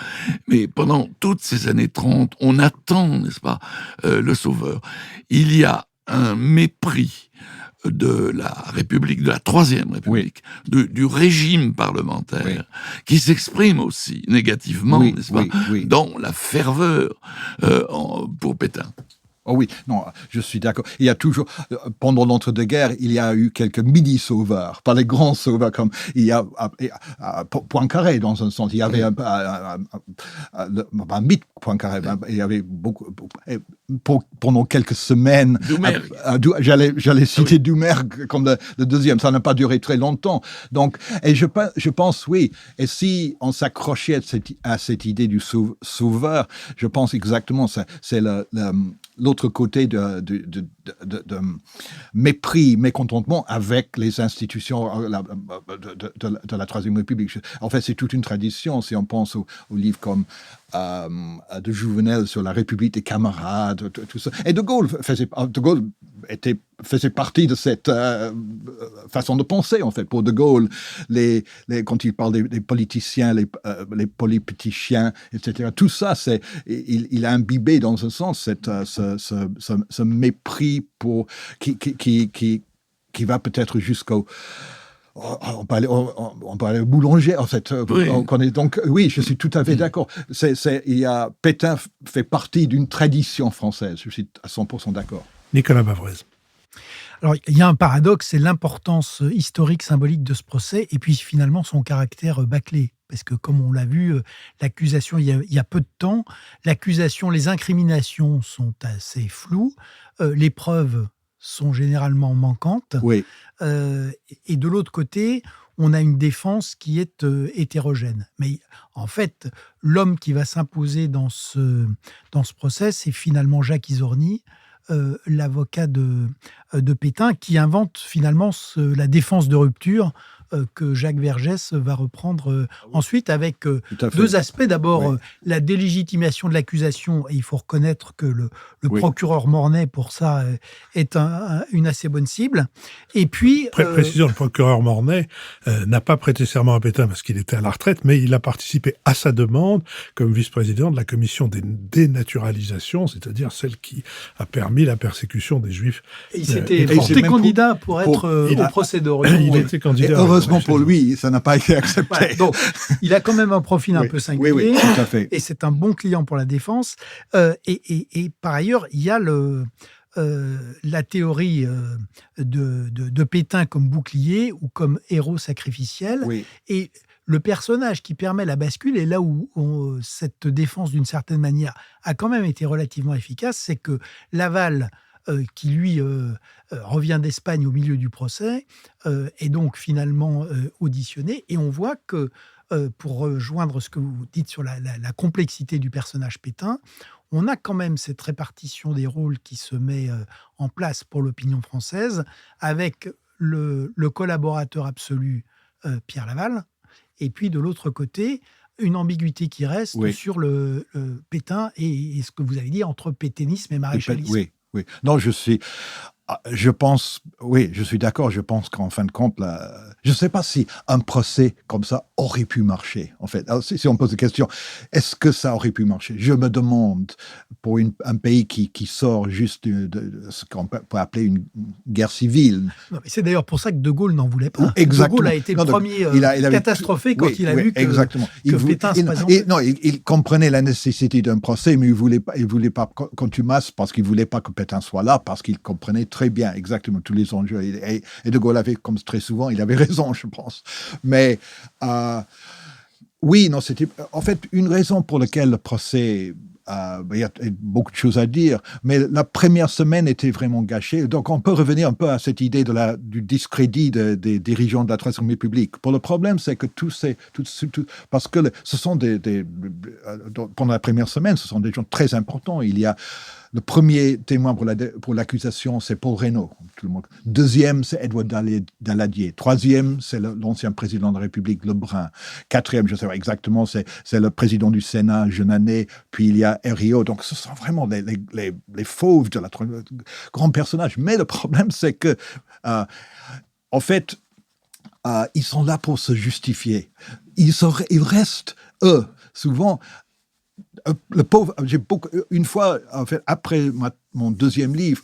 Speaker 3: Mais pendant toutes ces années 30, on attend, n'est-ce pas, le sauveur. Il y a un mépris de la République, de la Troisième République, du régime parlementaire, qui s'exprime aussi négativement, n'est-ce pas, dans la ferveur pour Pétain.
Speaker 2: Oh oui, non, je suis d'accord. Il y a toujours, pendant l'entre-deux-guerres, il y a eu quelques mini-sauveurs, pas les grands sauveurs comme il y a Poincaré dans un sens. Il y avait un mythe Poincaré. Il y avait beaucoup pendant quelques semaines.
Speaker 3: Doumergue.
Speaker 2: J'allais citer Doumergue comme le deuxième. Ça n'a pas duré très longtemps. Donc, et je pense, oui. Et si on s'accrochait à cette idée du sauveur, je pense exactement, c'est l'autre côté de mépris, mécontentement avec les institutions de la Troisième République. En fait, c'est toute une tradition. Si on pense aux livres comme de Jouvenel sur la République des camarades, tout ça. Et De Gaulle faisait partie de cette façon de penser, en fait. Pour De Gaulle, quand il parle des politiciens, les polypéticiens, etc., tout ça, il a imbibé dans un sens ce mépris qui va peut-être jusqu'au... On parlait au boulanger, en fait.
Speaker 3: Oui.
Speaker 2: Donc, oui, je suis tout à fait d'accord. Pétain fait partie d'une tradition française. Je suis à 100% d'accord.
Speaker 1: Nicolas Bavrez.
Speaker 4: Alors, il y a un paradoxe, c'est l'importance historique, symbolique de ce procès, et puis finalement son caractère bâclé. Parce que, comme on l'a vu, l'accusation, il y a peu de temps, l'accusation, les incriminations sont assez floues, les preuves sont généralement manquantes.
Speaker 2: Oui.
Speaker 4: Et de l'autre côté, on a une défense qui est hétérogène. Mais en fait, l'homme qui va s'imposer dans ce procès, c'est finalement Jacques Izorni, l'avocat de Pétain, qui invente finalement la défense de rupture que Jacques Vergès va reprendre ensuite avec deux aspects. D'abord, la délégitimation de l'accusation, et il faut reconnaître que le procureur Mornay, pour ça, est une assez bonne cible. Et puis...
Speaker 1: Précision, le procureur Mornay n'a pas prêté serment à Pétain parce qu'il était à la retraite, mais il a participé à sa demande comme vice-président de la commission des dénaturalisations, c'est-à-dire celle qui a permis la persécution des Juifs.
Speaker 4: Et il s'était porté candidat pour être au procès d'Orléans.
Speaker 1: Il était candidat.
Speaker 2: Et heureusement pour lui, ça n'a pas été accepté.
Speaker 4: Voilà, donc, il a quand même un profil un peu singulier.
Speaker 2: Oui, tout à fait.
Speaker 4: Et c'est un bon client pour la défense. Et par ailleurs, il y a la théorie de Pétain comme bouclier ou comme héros sacrificiel.
Speaker 2: Oui.
Speaker 4: Et le personnage qui permet la bascule, et là où cette défense, d'une certaine manière, a quand même été relativement efficace, c'est que Laval, qui lui revient d'Espagne au milieu du procès, est donc finalement auditionné. Et on voit que, pour rejoindre ce que vous dites sur la complexité du personnage Pétain, on a quand même cette répartition des rôles qui se met en place pour l'opinion française, avec le collaborateur absolu Pierre Laval, et puis de l'autre côté, une ambiguïté qui reste sur le Pétain et ce que vous avez dit entre pétainisme et maréchalisme.
Speaker 2: Oui. Non, je suis d'accord. Je pense qu'en fin de compte, je ne sais pas si un procès comme ça aurait pu marcher, en fait. Alors, si on pose la question, est-ce que ça aurait pu marcher? Je me demande, pour un pays qui sort juste de ce qu'on peut appeler une guerre civile.
Speaker 4: Non, mais c'est d'ailleurs pour ça que De Gaulle n'en voulait pas.
Speaker 2: Exactement.
Speaker 4: De Gaulle a été le premier catastrophé quand il a vu que Pétain se présentait.
Speaker 2: Il comprenait la nécessité d'un procès, mais il voulait pas contumace parce qu'il voulait pas que Pétain soit là, parce qu'il comprenait très bien exactement tous les enjeux. Et De Gaulle avait, comme très souvent, il avait raison, je pense. Mais c'était en fait une raison pour laquelle le procès... il y a beaucoup de choses à dire, mais la première semaine était vraiment gâchée. Donc, on peut revenir un peu à cette idée du discrédit des dirigeants de la Troisième République. Pour le problème, c'est que parce que ce sont pendant la première semaine, ce sont des gens très importants. Il y a le premier témoin pour l'accusation, c'est Paul Reynaud. Tout le monde. Deuxième, c'est Edouard Daladier. Troisième, c'est l'ancien président de la République, Lebrun. Quatrième, je ne sais pas exactement, c'est le président du Sénat, Jeannet. Puis il y a Herriot. Donc, ce sont vraiment les fauves de la grands personnages. Mais le problème, c'est que, en fait, ils sont là pour se justifier. Ils restent, eux, souvent... Le pauvre, une fois, en fait, après mon deuxième livre,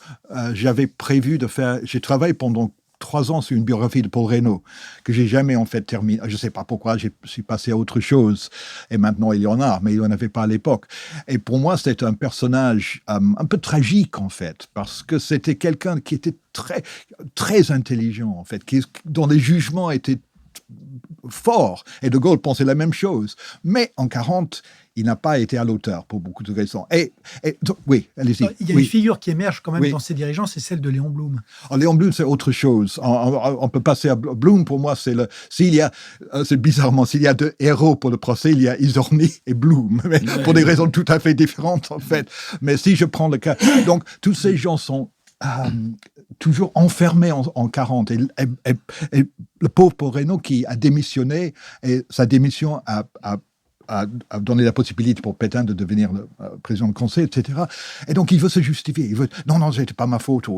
Speaker 2: j'avais prévu de faire. J'ai travaillé pendant 3 ans sur une biographie de Paul Reynaud, que j'ai jamais en fait terminé. Je sais pas pourquoi, je suis passé à autre chose. Et maintenant, il y en a, mais il n'y en avait pas à l'époque. Et pour moi, c'était un personnage un peu tragique, en fait, parce que c'était quelqu'un qui était très, très intelligent, en fait, dont les jugements étaient forts. Et De Gaulle pensait la même chose. Mais en 40, il n'a pas été à l'auteur pour beaucoup de raisons. Donc, oui, allez-y.
Speaker 4: Il y a une figure qui émerge quand même dans ces dirigeants, c'est celle de Léon Blum.
Speaker 2: Léon Blum, c'est autre chose. On peut passer à Blum. Pour moi, c'est bizarrement, s'il y a 2 héros pour le procès, il y a Izorni et Blum, mais pour des raisons tout à fait différentes, en fait. Mais si je prends le cas... Donc, tous ces gens sont toujours enfermés en 40. Et le pauvre Paul Reynaud qui a démissionné, et sa démission a donné la possibilité pour Pétain de devenir le président du Conseil, etc. Et donc, il veut se justifier. Il veut, non, c'était pas ma faute.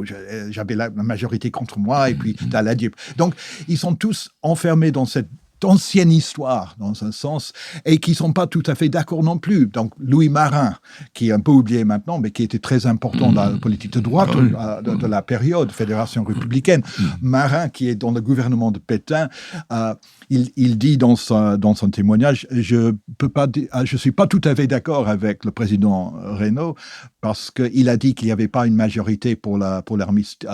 Speaker 2: J'avais la majorité contre moi, et puis, Daladier. Donc, ils sont tous enfermés dans cette ancienne histoire, dans un sens, et qui ne sont pas tout à fait d'accord non plus. Donc, Louis Marin, qui est un peu oublié maintenant, mais qui était très important dans la politique de droite de la période, Fédération républicaine. Marin, qui est dans le gouvernement de Pétain, il dit dans son témoignage, je suis pas tout à fait d'accord avec le président Reynaud, parce qu'il a dit qu'il n'y avait pas une majorité pour l'armistice.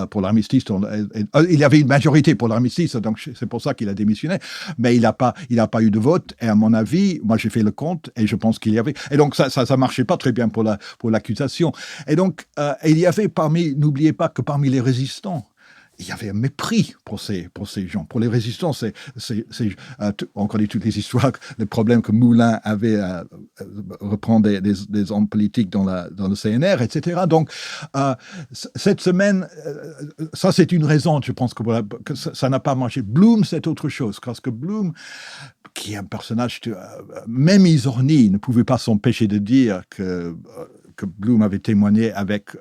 Speaker 2: Il y avait une majorité pour l'armistice, donc c'est pour ça qu'il a démissionné. Mais il n'a pas eu de vote. Et à mon avis, moi j'ai fait le compte et je pense qu'il y avait. Et donc ça marchait pas très bien pour l'accusation. Et donc il y avait n'oubliez pas que parmi les résistants, il y avait un mépris pour ces gens. Pour les résistants, on connaît toutes les histoires, les problèmes que Moulin avait à reprendre des hommes politiques dans le CNR, etc. Donc, cette semaine, ça c'est une raison, je pense, que ça n'a pas marché. Blum, c'est autre chose, parce que Blum, qui est un personnage, même Izorni ne pouvait pas s'empêcher de dire que Blum avait témoigné avec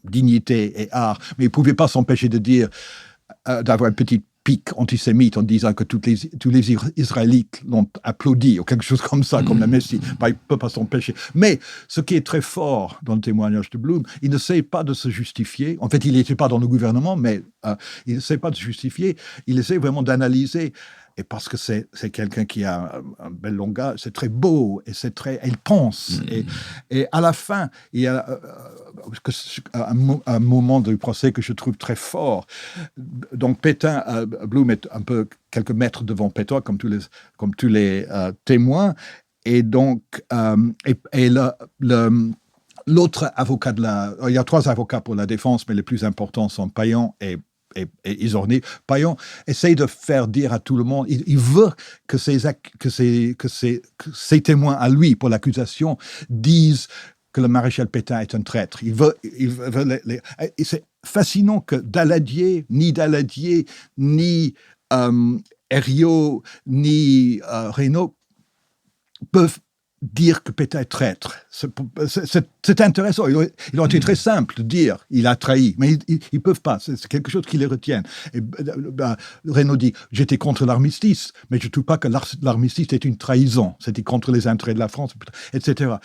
Speaker 2: dignité et art, mais il ne pouvait pas s'empêcher de dire, d'avoir un petit pic antisémite en disant que tous les Israélites l'ont applaudi, ou quelque chose comme ça, comme la Messie. Il ne peut pas s'empêcher. Mais ce qui est très fort dans le témoignage de Blum, il ne sait pas de se justifier. En fait, il n'était pas dans le gouvernement, mais il ne sait pas de se justifier. Il essaie vraiment d'analyser. Et parce que c'est quelqu'un qui a un bel langage, c'est très beau, et il pense. Et à la fin, il y a un moment du procès que je trouve très fort. Donc Pétain, Blum est un peu quelques mètres devant Pétain, comme tous les témoins. Et donc, l'autre avocat il y a 3 avocats pour la défense, mais les plus importants sont Payan et Izorni. Payan essaye de faire dire à tout le monde, il veut que ses témoins à lui pour l'accusation disent que le maréchal Pétain est un traître. Et c'est fascinant que ni Daladier, ni Herriot, ni Reynaud peuvent dire que Pétain est traître. C'est intéressant. Il aurait été très simple de dire il a trahi, mais ils ne peuvent pas. C'est quelque chose qui les retient. Et Reynaud dit j'étais contre l'armistice, mais je ne trouve pas que l'armistice est une trahison. C'était contre les intérêts de la France, etc.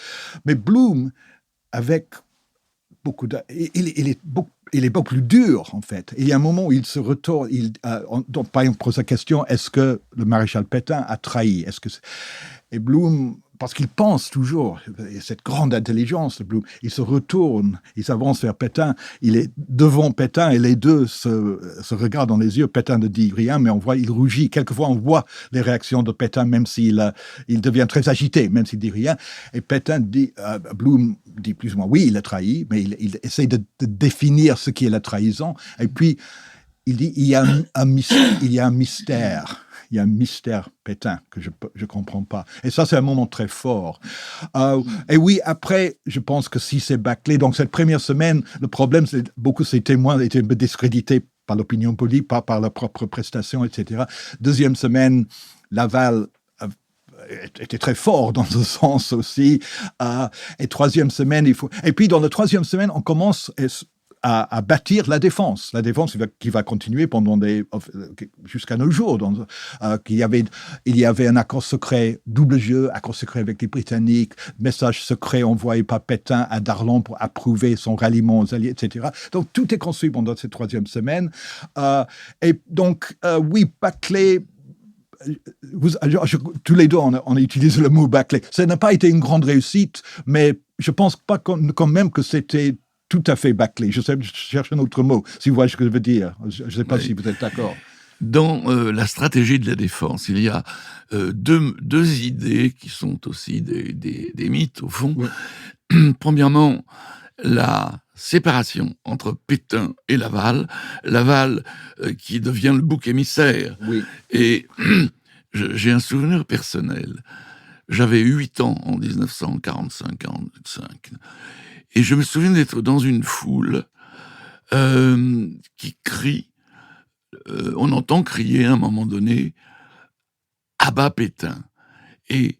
Speaker 2: Mais Blum, avec beaucoup il est beaucoup plus dur, en fait. Il y a un moment où il se retourne, donc, par exemple, pose la question, est-ce que le maréchal Pétain a trahi? Et Blum, parce qu'il pense toujours, cette grande intelligence de Blum, il se retourne, il s'avance vers Pétain, il est devant Pétain et les deux se regardent dans les yeux. Pétain ne dit rien, mais il rougit. Quelquefois, on voit les réactions de Pétain, même s'il devient très agité, même s'il dit rien. Et Pétain Blum dit plus ou moins, oui, il a trahi, mais il essaie de définir ce qui est la trahison. Et puis, il dit, il y a un mystère. Il y a un mystère Pétain que je ne comprends pas. Et ça, c'est un moment très fort. Et oui, après, je pense que si c'est bâclé, donc cette première semaine, le problème, c'est que beaucoup de ces témoins étaient discrédités par l'opinion publique, pas par leurs propres prestations, etc. Deuxième semaine, l'aval était très fort dans ce sens aussi. Et troisième semaine, et puis dans la troisième semaine, on commence à bâtir la défense qui va continuer jusqu'à nos jours. Il y avait un accord secret, double jeu, accord secret avec les Britanniques, message secret envoyé par Pétain à Darlan pour approuver son ralliement aux Alliés, etc. Donc tout est construit pendant cette troisième semaine. Et donc, oui, Baclay... tous les deux, on utilise le mot Baclay. Ça n'a pas été une grande réussite, mais je pense pas quand même que c'était tout à fait Baclay. Je cherche un autre mot, si vous voyez ce que je veux dire. Je ne sais pas si vous êtes d'accord.
Speaker 3: Dans la stratégie de la défense, il y a deux idées qui sont aussi des mythes, au fond. Oui. Premièrement, la séparation entre Pétain et Laval. Laval qui devient le bouc émissaire.
Speaker 2: Oui.
Speaker 3: Et j'ai un souvenir personnel. J'avais 8 ans en 1945. Et je me souviens d'être dans une foule qui crie. On entend crier à un moment donné « À bas Pétain !» Et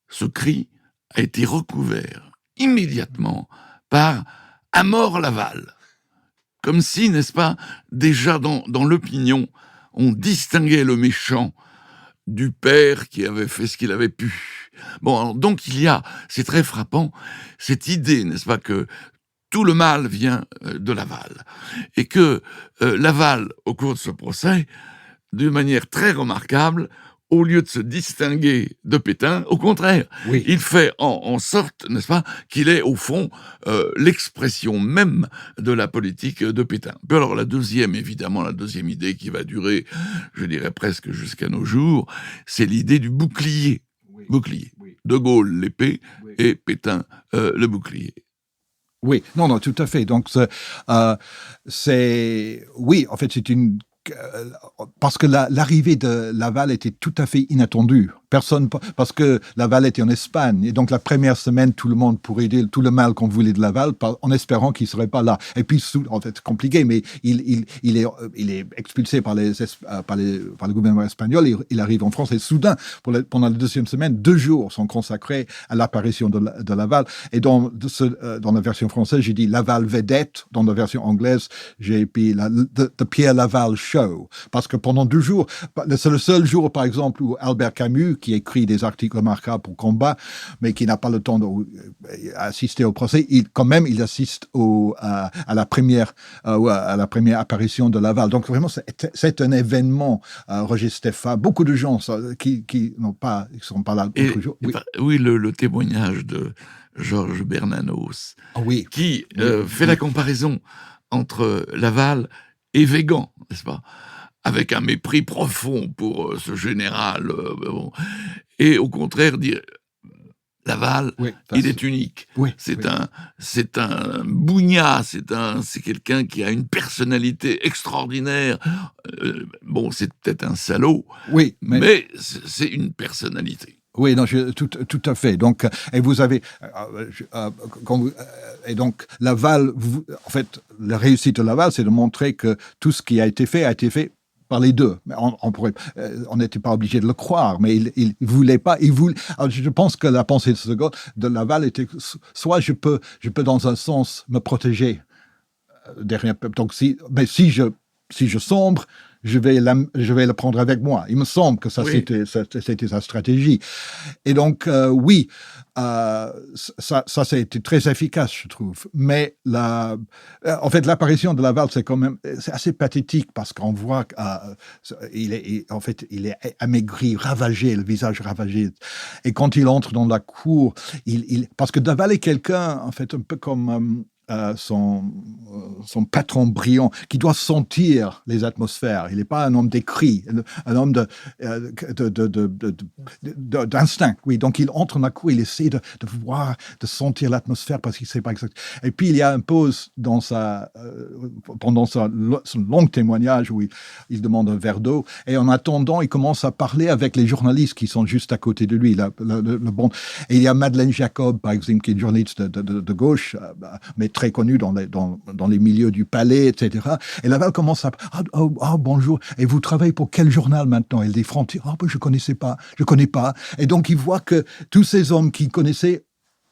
Speaker 3: ce cri a été recouvert immédiatement par « À mort Laval !» Comme si, n'est-ce pas, déjà dans l'opinion, on distinguait le méchant du père qui avait fait ce qu'il avait pu. Bon, alors, donc c'est très frappant, cette idée, n'est-ce pas, que tout le mal vient de Laval. Et que Laval, au cours de ce procès, d'une manière très remarquable, au lieu de se distinguer de Pétain, au contraire, oui. Il fait en sorte, n'est-ce pas, qu'il est au fond l'expression même de la politique de Pétain. Puis alors la deuxième idée qui va durer, je dirais presque jusqu'à nos jours, c'est l'idée du bouclier. Oui. Bouclier. Oui. De Gaulle, l'épée, oui. Et Pétain, le bouclier.
Speaker 2: Oui, non, tout à fait. Donc, oui, en fait, c'est une... Parce que l'arrivée de Laval était tout à fait inattendue. Parce que Laval était en Espagne. Et donc, la première semaine, tout le monde pourrait dire tout le mal qu'on voulait de Laval en espérant qu'il ne serait pas là. Et puis, en fait, c'est compliqué, mais il est expulsé par le gouvernement espagnol. Il arrive en France et soudain, pendant la deuxième semaine, 2 jours sont consacrés à l'apparition de Laval. Et dans la version française, j'ai dit Laval vedette. Dans la version anglaise, j'ai mis The Pierre Laval Show. Parce que pendant 2 jours, c'est le seul jour, par exemple, où Albert Camus, qui écrit des articles remarquables pour Combat, mais qui n'a pas le temps d'assister au procès, il assiste à la première apparition de Laval. Donc vraiment, c'est un événement, Roger Stéphan. Beaucoup de gens qui sont pas là l'autre jour.
Speaker 3: Oui, le témoignage de Georges Bernanos, qui fait la comparaison entre Laval et Végan, n'est-ce pas ? Avec un mépris profond pour ce général. Et au contraire, dire Laval, il est unique. Oui, c'est un bougnat, c'est quelqu'un qui a une personnalité extraordinaire. C'est peut-être un salaud, mais c'est une personnalité.
Speaker 2: Oui, non, tout à fait. Donc, et vous avez, et donc Laval, en fait, la réussite de Laval, c'est de montrer que tout ce qui a été fait par les deux. On n'était pas obligé de le croire, mais il voulait pas. Alors je pense que la pensée de Laval était soit je peux dans un sens me protéger derrière. Donc si je sombre, je vais le prendre avec moi. Il me semble que c'était sa stratégie. Et donc, ça a été très efficace, je trouve. Mais en fait, l'apparition de Laval, c'est assez pathétique parce qu'on voit qu'il est amaigri, ravagé, le visage ravagé. Et quand il entre dans la cour, parce que Laval est quelqu'un, en fait, un peu comme... son patron brillant, qui doit sentir les atmosphères. Il n'est pas un homme d'écrit, un homme d'instinct. Oui, donc il entre dans la cour, il essaie de voir, de sentir l'atmosphère parce qu'il ne sait pas exactement. Et puis il y a une pause pendant son long témoignage où il demande un verre d'eau. Et en attendant, il commence à parler avec les journalistes qui sont juste à côté de lui. Et il y a Madeleine Jacob, par exemple, qui est une journaliste de gauche, mais très connue dans les milieux du palais, etc. Et Laval commence à bonjour, et vous travaillez pour quel journal maintenant? Elle dit Frontier. Je connais pas. Et donc il voit que tous ces hommes qu'il connaissait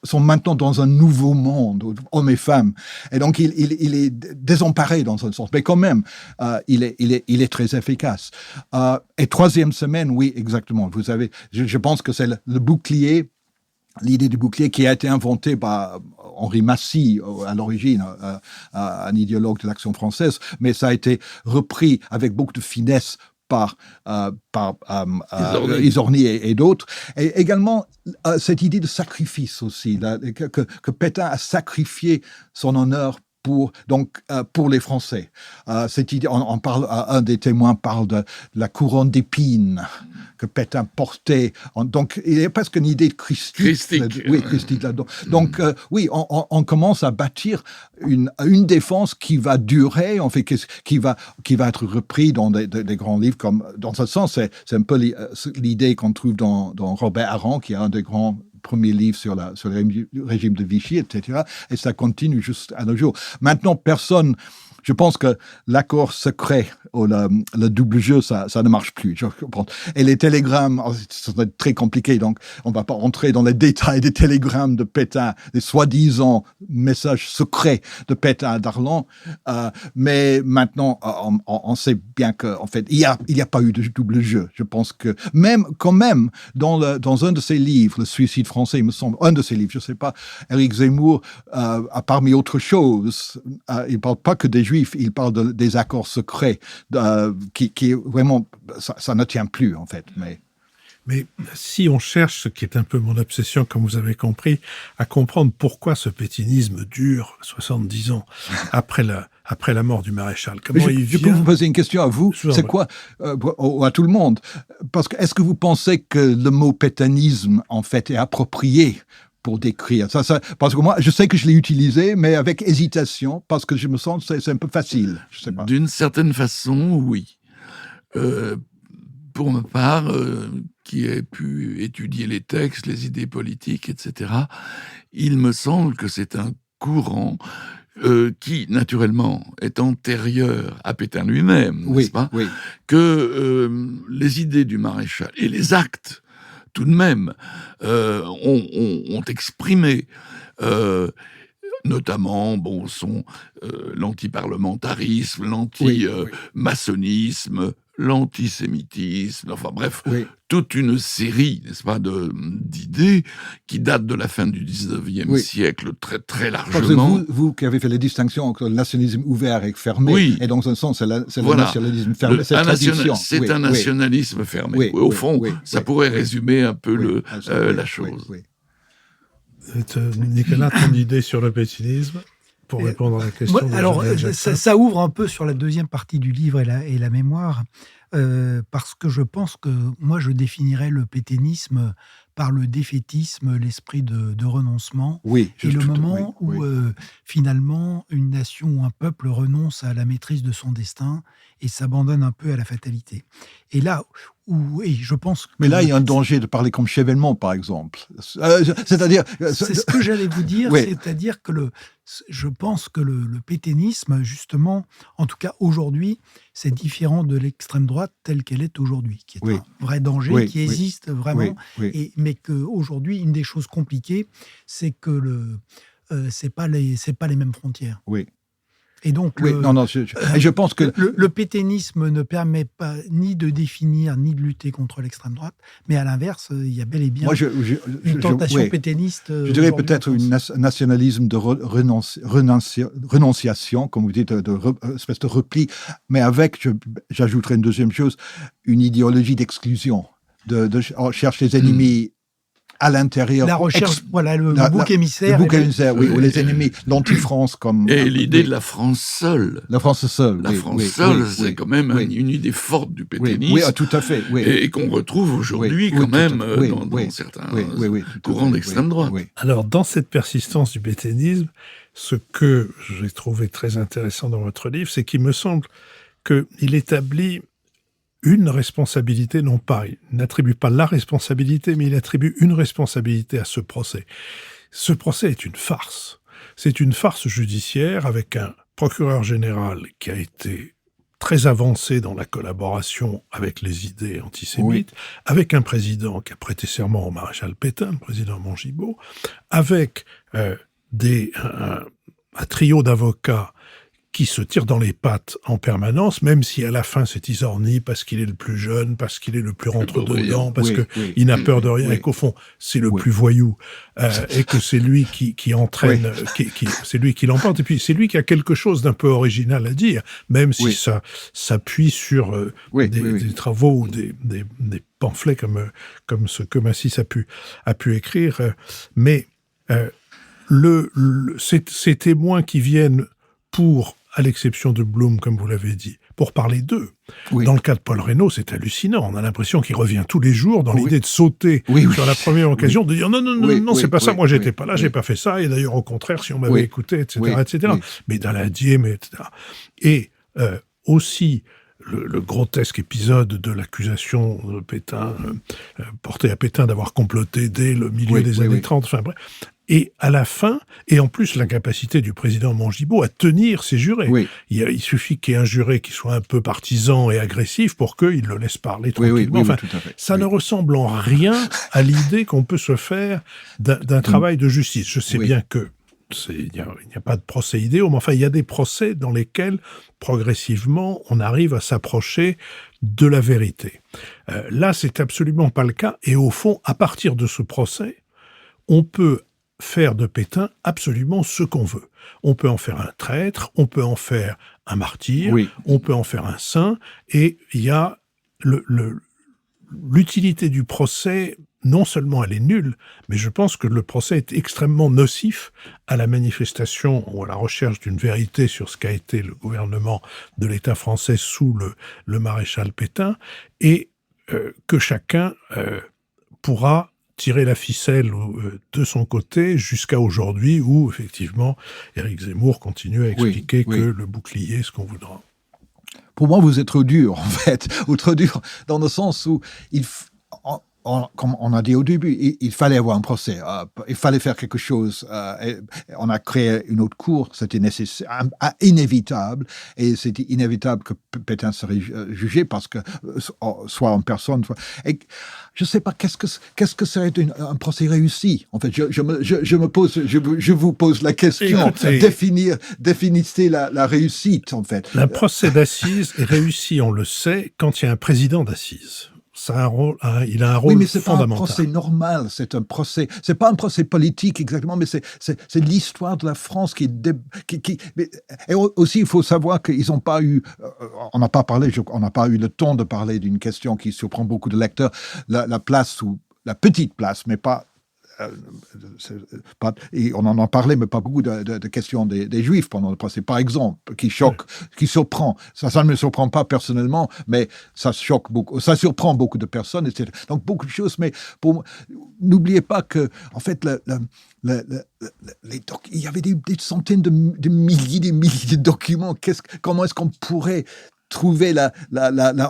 Speaker 2: sont maintenant dans un nouveau monde, hommes et femmes. Et donc, il est désemparé dans un sens. Mais quand même, il est très efficace. Et troisième semaine, oui, exactement. Vous savez, je pense que c'est le bouclier, l'idée du bouclier qui a été inventée par Henri Massy à l'origine, un idéologue de l'Action française, mais ça a été repris avec beaucoup de finesse par Izorni et d'autres. Et également, cette idée de sacrifice aussi, là, que Pétain a sacrifié son honneur pour les Français. Cette idée, on parle, un des témoins parle de la couronne d'épines que Pétain portait. Donc, il y a presque une idée de christique. Oui, christique là-dedans. Donc, oui, on commence à bâtir une défense qui va durer, en fait, qui va être repris dans des grands livres. Comme, dans ce sens, c'est un peu l'idée qu'on trouve dans Robert Harron, qui est un des grands premier livre sur le régime de Vichy, etc. Et ça continue jusqu'à nos jours. Maintenant, je pense que l'accord secret ou le double jeu, ça ne marche plus. Je comprends. Et les télégrammes, c'est très compliqué, donc on ne va pas rentrer dans les détails des télégrammes de Pétain, des soi-disant messages secrets de Pétain à Darlan. Mais maintenant, on sait bien qu'en fait, il y a pas eu de double jeu. Je pense que quand même, dans un de ses livres, Le Suicide français, il me semble, un de ses livres, je ne sais pas, Éric Zemmour, parmi autres choses, il ne parle pas que des Juifs, il parle des accords secrets qui vraiment, ça ne tient plus en fait.
Speaker 1: Mais si on cherche, ce qui est un peu mon obsession, comme vous avez compris, à comprendre pourquoi ce pétinisme dure 70 ans après la mort du maréchal, comment il vient...
Speaker 2: Je peux vous poser une question à vous, c'est quoi, à tout le monde, parce que est-ce que vous pensez que le mot pétainisme, en fait, est approprié pour décrire ça, parce que moi, je sais que je l'ai utilisé, mais avec hésitation, parce que je me sens que c'est un peu facile. Je sais pas.
Speaker 3: D'une certaine façon, oui. Pour ma part, qui ai pu étudier les textes, les idées politiques, etc., il me semble que c'est un courant qui, naturellement, est antérieur à Pétain lui-même, n'est-ce pas ?
Speaker 2: Oui.
Speaker 3: Que les idées du maréchal et les actes tout de même, ont exprimé, notamment, sont l'antiparlementarisme, l'anti-maçonnisme, l'antisémitisme, enfin bref, toute une série, n'est-ce pas, d'idées qui datent de la fin du 19e siècle, très, très largement.
Speaker 2: Parce que vous qui avez fait la distinction entre le nationalisme ouvert et fermé, et dans un sens, c'est le nationalisme fermé, c'est tradition.
Speaker 3: C'est un nationalisme fermé. Au fond, ça pourrait résumer un peu la chose.
Speaker 1: Nicolas, ton idée sur le pétinisme pour répondre à la question
Speaker 4: ça ouvre un peu sur la deuxième partie du livre et la mémoire, parce que je pense que moi je définirais le pétainisme par le défaitisme, l'esprit de renoncement, et le moment où finalement une nation ou un peuple renonce à la maîtrise de son destin et s'abandonne un peu à la fatalité. Et là je pense que...
Speaker 2: Mais là, il y a un danger de parler comme Chevènement, par exemple. C'est-à-dire...
Speaker 4: C'est ce que j'allais vous dire, c'est-à-dire que je pense que le pétainisme, justement, en tout cas aujourd'hui, c'est différent de l'extrême droite telle qu'elle est aujourd'hui, qui est un vrai danger, qui existe vraiment, mais qu'aujourd'hui, une des choses compliquées, c'est que c'est pas les mêmes frontières. Et donc,
Speaker 2: je pense que
Speaker 4: le pétainisme ne permet pas ni de définir, ni de lutter contre l'extrême droite, mais à l'inverse, il y a bel et bien une tentation pétainiste.
Speaker 2: Je dirais peut-être un nationalisme de renonciation, comme vous dites, espèce de repli, mais avec, j'ajouterais une deuxième chose, une idéologie d'exclusion, on cherche les ennemis à l'intérieur.
Speaker 4: La recherche, le bouc émissaire.
Speaker 2: Le bouc émissaire, ou les ennemis, l'anti-France comme...
Speaker 3: Et l'idée de la France seule.
Speaker 2: La France seule.
Speaker 3: La France seule, c'est quand même une idée forte du pétainisme.
Speaker 2: Oui, tout à fait.
Speaker 3: Et qu'on retrouve aujourd'hui quand même dans certains courants d'extrême droite.
Speaker 1: Alors, dans cette persistance du pétainisme, ce que j'ai trouvé très intéressant dans votre livre, c'est qu'il me semble qu'il établit une responsabilité, non pas, il n'attribue pas la responsabilité, mais il attribue une responsabilité à ce procès. Ce procès est une farce. C'est une farce judiciaire avec un procureur général qui a été très avancé dans la collaboration avec les idées antisémites, avec un président qui a prêté serment au maréchal Pétain, le président Mongibaud, avec un trio d'avocats qui se tire dans les pattes en permanence, même si à la fin c'est Isorni parce qu'il est le plus jeune, parce qu'il est le plus rentre-dedans, parce qu'il n'a peur de rien, et qu'au fond c'est le plus voyou, et que c'est lui qui entraîne, c'est lui qui l'emporte, et puis c'est lui qui a quelque chose d'un peu original à dire, même si ça s'appuie sur des travaux ou des pamphlets comme ce que Massis a pu écrire, mais ces témoins qui viennent pour, à l'exception de Blum, comme vous l'avez dit, pour parler d'eux. Dans le cas de Paul Reynaud, c'est hallucinant. On a l'impression qu'il revient tous les jours dans l'idée de sauter sur la première occasion, de dire non, c'est pas ça, moi j'étais pas là, j'ai pas fait ça, et d'ailleurs au contraire, si on m'avait écouté, etc. Mais Daladier, etc. Et aussi le grotesque épisode de l'accusation de Pétain, portée à Pétain d'avoir comploté dès le milieu des années 30, enfin bref. Et à la fin, et en plus l'incapacité du président Mongibaud à tenir ses jurés. Il suffit qu'il y ait un juré qui soit un peu partisan et agressif pour qu'il le laisse parler tranquillement. Ça ne ressemble en rien à l'idée qu'on peut se faire d'un travail de justice. Je sais bien que il n'y a pas de procès idéaux, mais enfin il y a des procès dans lesquels progressivement on arrive à s'approcher de la vérité. Là, c'est absolument pas le cas. Et au fond, à partir de ce procès, on peut faire de Pétain absolument ce qu'on veut. On peut en faire un traître, on peut en faire un martyr, on peut en faire un saint, et il y a l'utilité du procès, non seulement elle est nulle, mais je pense que le procès est extrêmement nocif à la manifestation ou à la recherche d'une vérité sur ce qu'a été le gouvernement de l'État français sous le maréchal Pétain, et que chacun pourra tirer la ficelle de son côté jusqu'à aujourd'hui où, effectivement, Éric Zemmour continue à expliquer que le bouclier est ce qu'on voudra.
Speaker 2: Pour moi, vous êtes trop dur, en fait. Ou trop dur dans le sens où, comme on a dit au début, il fallait avoir un procès. Il fallait faire quelque chose. On a créé une autre cour. C'était nécessaire, inévitable. Et c'était inévitable que Pétain serait jugé parce que, soit en personne, soit... Et je ne sais pas, qu'est-ce que serait un procès réussi? En fait, je vous pose la question. Définissez la réussite, en fait.
Speaker 1: Un procès d'assises est réussi, on le sait, quand il y a un président d'assises. Ça a un rôle, il a un rôle fondamental.
Speaker 2: Oui, mais c'est pas un procès normal, c'est un procès. C'est pas un procès politique exactement, mais c'est l'histoire de la France qui et aussi il faut savoir qu'ils n'ont pas eu, on n'a pas eu le temps de parler d'une question qui surprend beaucoup de lecteurs, la place ou la petite place, mais pas. Et on en a parlé, mais pas beaucoup de questions des Juifs pendant le procès, par exemple, qui surprend. Ça ne me surprend pas personnellement, mais ça choque beaucoup, ça surprend beaucoup de personnes, etc. Donc beaucoup de choses, mais n'oubliez pas que, en fait, il y avait des centaines de milliers de documents. Comment est-ce qu'on pourrait trouver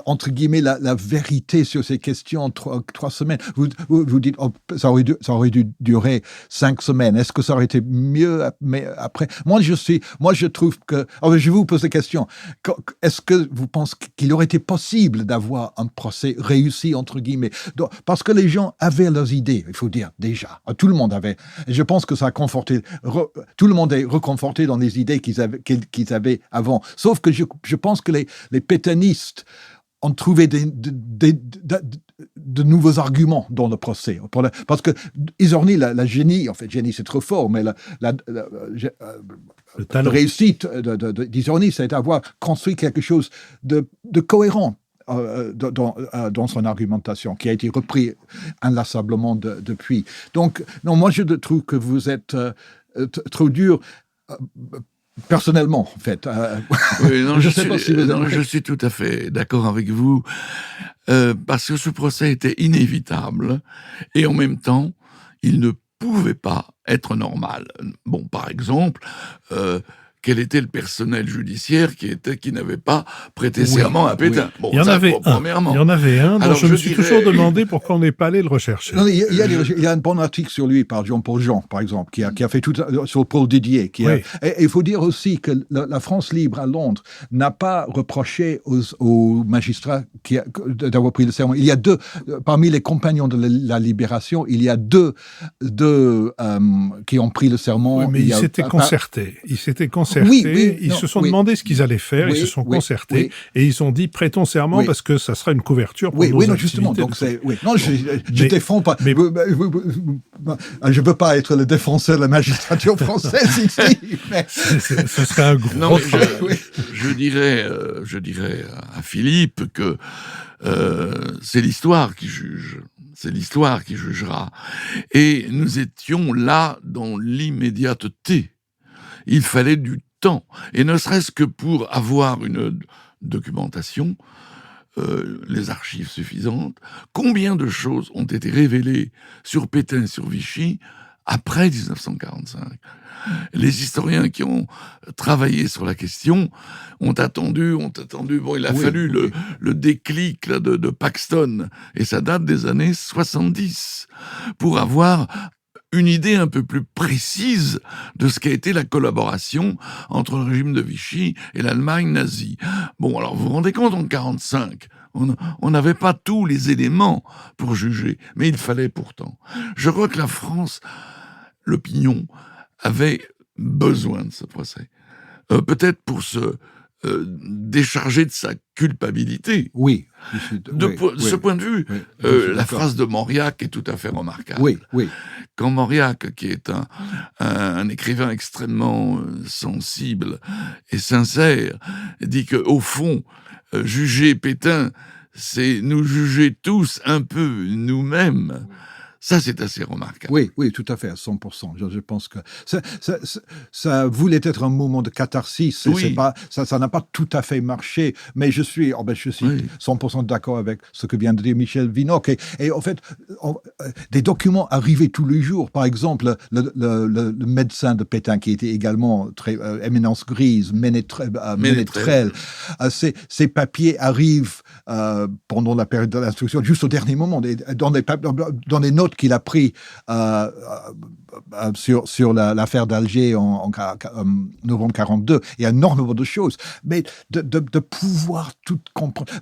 Speaker 2: entre guillemets la vérité sur ces questions en 3 semaines. Vous dites ça aurait dû durer 5 semaines. Est-ce que ça aurait été mieux mais après? Moi je trouve que je vous pose la question. Est-ce que vous pensez qu'il aurait été possible d'avoir un procès réussi entre guillemets? Parce que les gens avaient leurs idées, il faut dire déjà. Tout le monde avait. Et je pense que ça a conforté. Tout le monde est reconforté dans les idées qu'ils avaient avant. Sauf que je pense que les pétainistes ont trouvé de nouveaux arguments dans le procès. Parce que Isorni, la génie, en fait, génie c'est trop fort, mais la réussite d'Isorni, c'est d'avoir construit quelque chose de cohérent dans son argumentation, qui a été repris inlassablement depuis. Donc, non, moi je trouve que vous êtes trop dur. Personnellement, en fait.
Speaker 3: Oui, non, je suis tout à fait d'accord avec vous, parce que ce procès était inévitable, et en même temps, il ne pouvait pas être normal. Bon, par exemple, quel était le personnel judiciaire qui n'avait pas prêté serment à Pétain.
Speaker 2: Oui.
Speaker 3: Bon,
Speaker 1: Il y en avait un dont
Speaker 3: Alors,
Speaker 1: je me suis
Speaker 3: dirais-
Speaker 1: toujours demandé pourquoi on n'est pas allé le rechercher.
Speaker 2: Non, il y a un bon article sur lui par Jean-Paul Jean, par exemple, qui a fait tout sur Paul Didier.
Speaker 1: Oui.
Speaker 2: Et il faut dire aussi que la France libre à Londres n'a pas reproché aux magistrats d'avoir pris le serment. Il y a deux, parmi les compagnons de la Libération, il y a deux qui ont pris le serment.
Speaker 1: Oui, mais ils s'étaient concertés. Ils se sont demandé ce qu'ils allaient faire, ils se sont concertés, et ils ont dit prêtons serment parce que ça sera une couverture pour nos
Speaker 2: non,
Speaker 1: activités.
Speaker 2: justement. Donc non, je défends pas. Je veux pas être le défenseur de la magistrature française ici. Mais...
Speaker 1: Ce serait un gros.
Speaker 3: Non, je dirais à Philippe que c'est l'histoire qui juge. C'est l'histoire qui jugera. Et nous étions là dans l'immédiateté. Il fallait du temps. Et ne serait-ce que pour avoir une documentation, les archives suffisantes. Combien de choses ont été révélées sur Pétain et sur Vichy après 1945 ? Les historiens qui ont travaillé sur la question ont attendu. Bon, il a fallu le déclic là, de Paxton, et ça date des années 70, pour avoir une idée un peu plus précise de ce qu'a été la collaboration entre le régime de Vichy et l'Allemagne nazie. Bon, alors vous vous rendez compte, en 1945, on n'avait pas tous les éléments pour juger, mais il fallait pourtant. Je crois que la France, l'opinion, avait besoin de ce procès. Peut-être pour se décharger de sa culpabilité.
Speaker 2: Oui.
Speaker 3: De ce point de vue, la phrase de Mauriac est tout à fait remarquable.
Speaker 2: Oui.
Speaker 3: Quand Mauriac, qui est un écrivain extrêmement sensible et sincère, dit qu'au fond, juger Pétain, c'est nous juger tous un peu nous-mêmes. Ça, c'est assez remarquable.
Speaker 2: Oui, tout à fait, à 100%. Je pense que ça voulait être un moment de catharsis. Ça n'a pas tout à fait marché, mais je suis 100% d'accord avec ce que vient de dire Michel Vinocq. Et en fait, des documents arrivaient tous les jours. Par exemple, le médecin de Pétain, qui était également très éminence grise, Ménétrel. Ces papiers arrivent pendant la période de l'instruction, juste au dernier moment, dans les notes qu'il a pris sur l'affaire d'Alger en novembre 42. Il y a énormément de choses. Mais de pouvoir tout comprendre.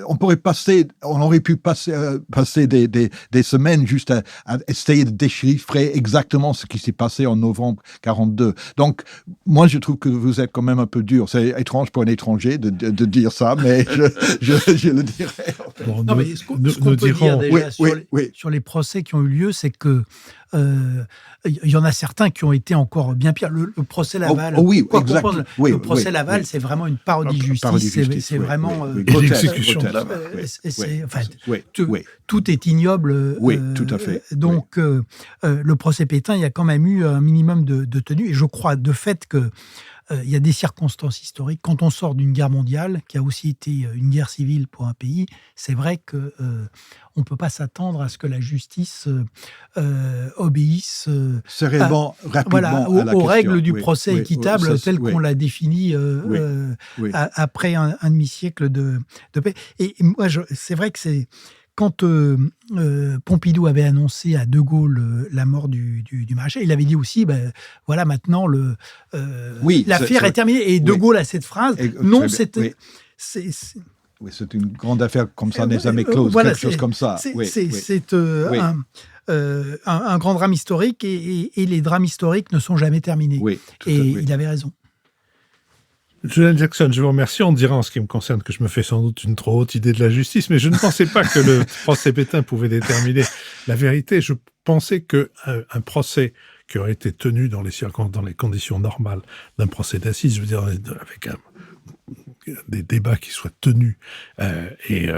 Speaker 2: On aurait pu passer des semaines juste à essayer de déchiffrer exactement ce qui s'est passé en novembre 42. Donc, moi, je trouve que vous êtes quand même un peu dur. C'est étrange pour un étranger de dire ça, mais je le dirais.
Speaker 4: Bon, non, mais ce qu'on peut dire déjà sur les procès qui ont eu lieu, c'est que il y en a certains qui ont été encore bien pires. Le procès Laval. Le procès Laval, c'est vraiment une parodie de justice. C'est vraiment
Speaker 1: l'exécution de
Speaker 4: Laval. Tout est ignoble.
Speaker 2: Tout à fait.
Speaker 4: Donc, le procès Pétain, il y a quand même eu un minimum de tenue. Et je crois de fait que il y a des circonstances historiques. Quand on sort d'une guerre mondiale, qui a aussi été une guerre civile pour un pays, c'est vrai que on ne peut pas s'attendre à ce que la justice obéisse
Speaker 2: rapidement
Speaker 4: aux règles du procès équitable tel qu'on l'a défini après un demi-siècle de paix. Et moi, c'est vrai que c'est... Quand Pompidou avait annoncé à De Gaulle la mort du maréchal, il avait dit aussi, voilà, maintenant, l'affaire est terminée. Et De Gaulle a cette phrase,
Speaker 2: c'est une grande affaire comme ça n'est jamais close, quelque chose comme ça.
Speaker 4: C'est un grand drame historique et les drames historiques ne sont jamais terminés. Il avait raison.
Speaker 1: Julian Jackson, je vous remercie. On dirait en ce qui me concerne que je me fais sans doute une trop haute idée de la justice, mais je ne pensais pas que le procès Pétain pouvait déterminer la vérité. Je pensais qu'un procès qui aurait été tenu dans les conditions normales d'un procès d'assises, je veux dire avec des débats qui soient tenus et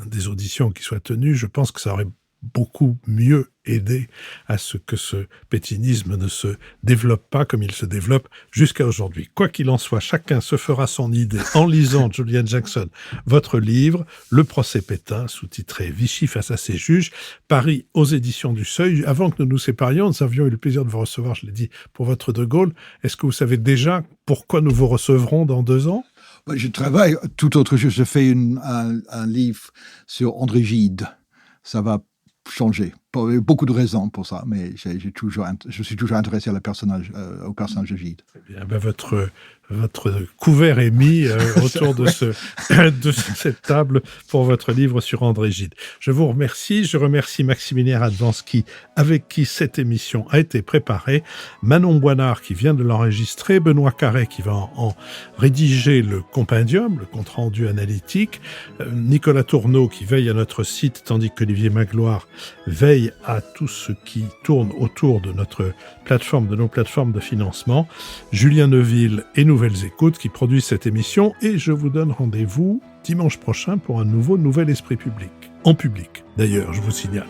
Speaker 1: des auditions qui soient tenues, je pense que ça aurait beaucoup mieux aider à ce que ce pétinisme ne se développe pas comme il se développe jusqu'à aujourd'hui. Quoi qu'il en soit, chacun se fera son idée en lisant, Julian Jackson, votre livre, Le procès Pétain, sous-titré Vichy face à ses juges, paru aux éditions du Seuil. Avant que nous nous séparions, nous avions eu le plaisir de vous recevoir, je l'ai dit, pour votre De Gaulle. Est-ce que vous savez déjà pourquoi nous vous recevrons dans 2 ans ?
Speaker 2: Je travaille tout autre chose. Je fais un livre sur André Gide. Ça va changer. Il y a beaucoup de raisons pour ça, mais je suis toujours intéressé au personnage de Gide.
Speaker 1: Eh bien, votre couvert est mis autour de cette table pour votre livre sur André Gide. Je vous remercie. Je remercie Maximilien Radwanski, avec qui cette émission a été préparée, Manon Boinard, qui vient de l'enregistrer, Benoît Carré, qui va en rédiger le compendium, le compte-rendu analytique, Nicolas Tourneau, qui veille à notre site, tandis qu'Olivier Magloire veille à tout ce qui tourne autour de notre plateforme, de nos plateformes de financement, Julien Neuville et Nouvelles Écoutes qui produisent cette émission, et je vous donne rendez-vous dimanche prochain pour un Nouvel Esprit Public. En public, d'ailleurs, je vous signale.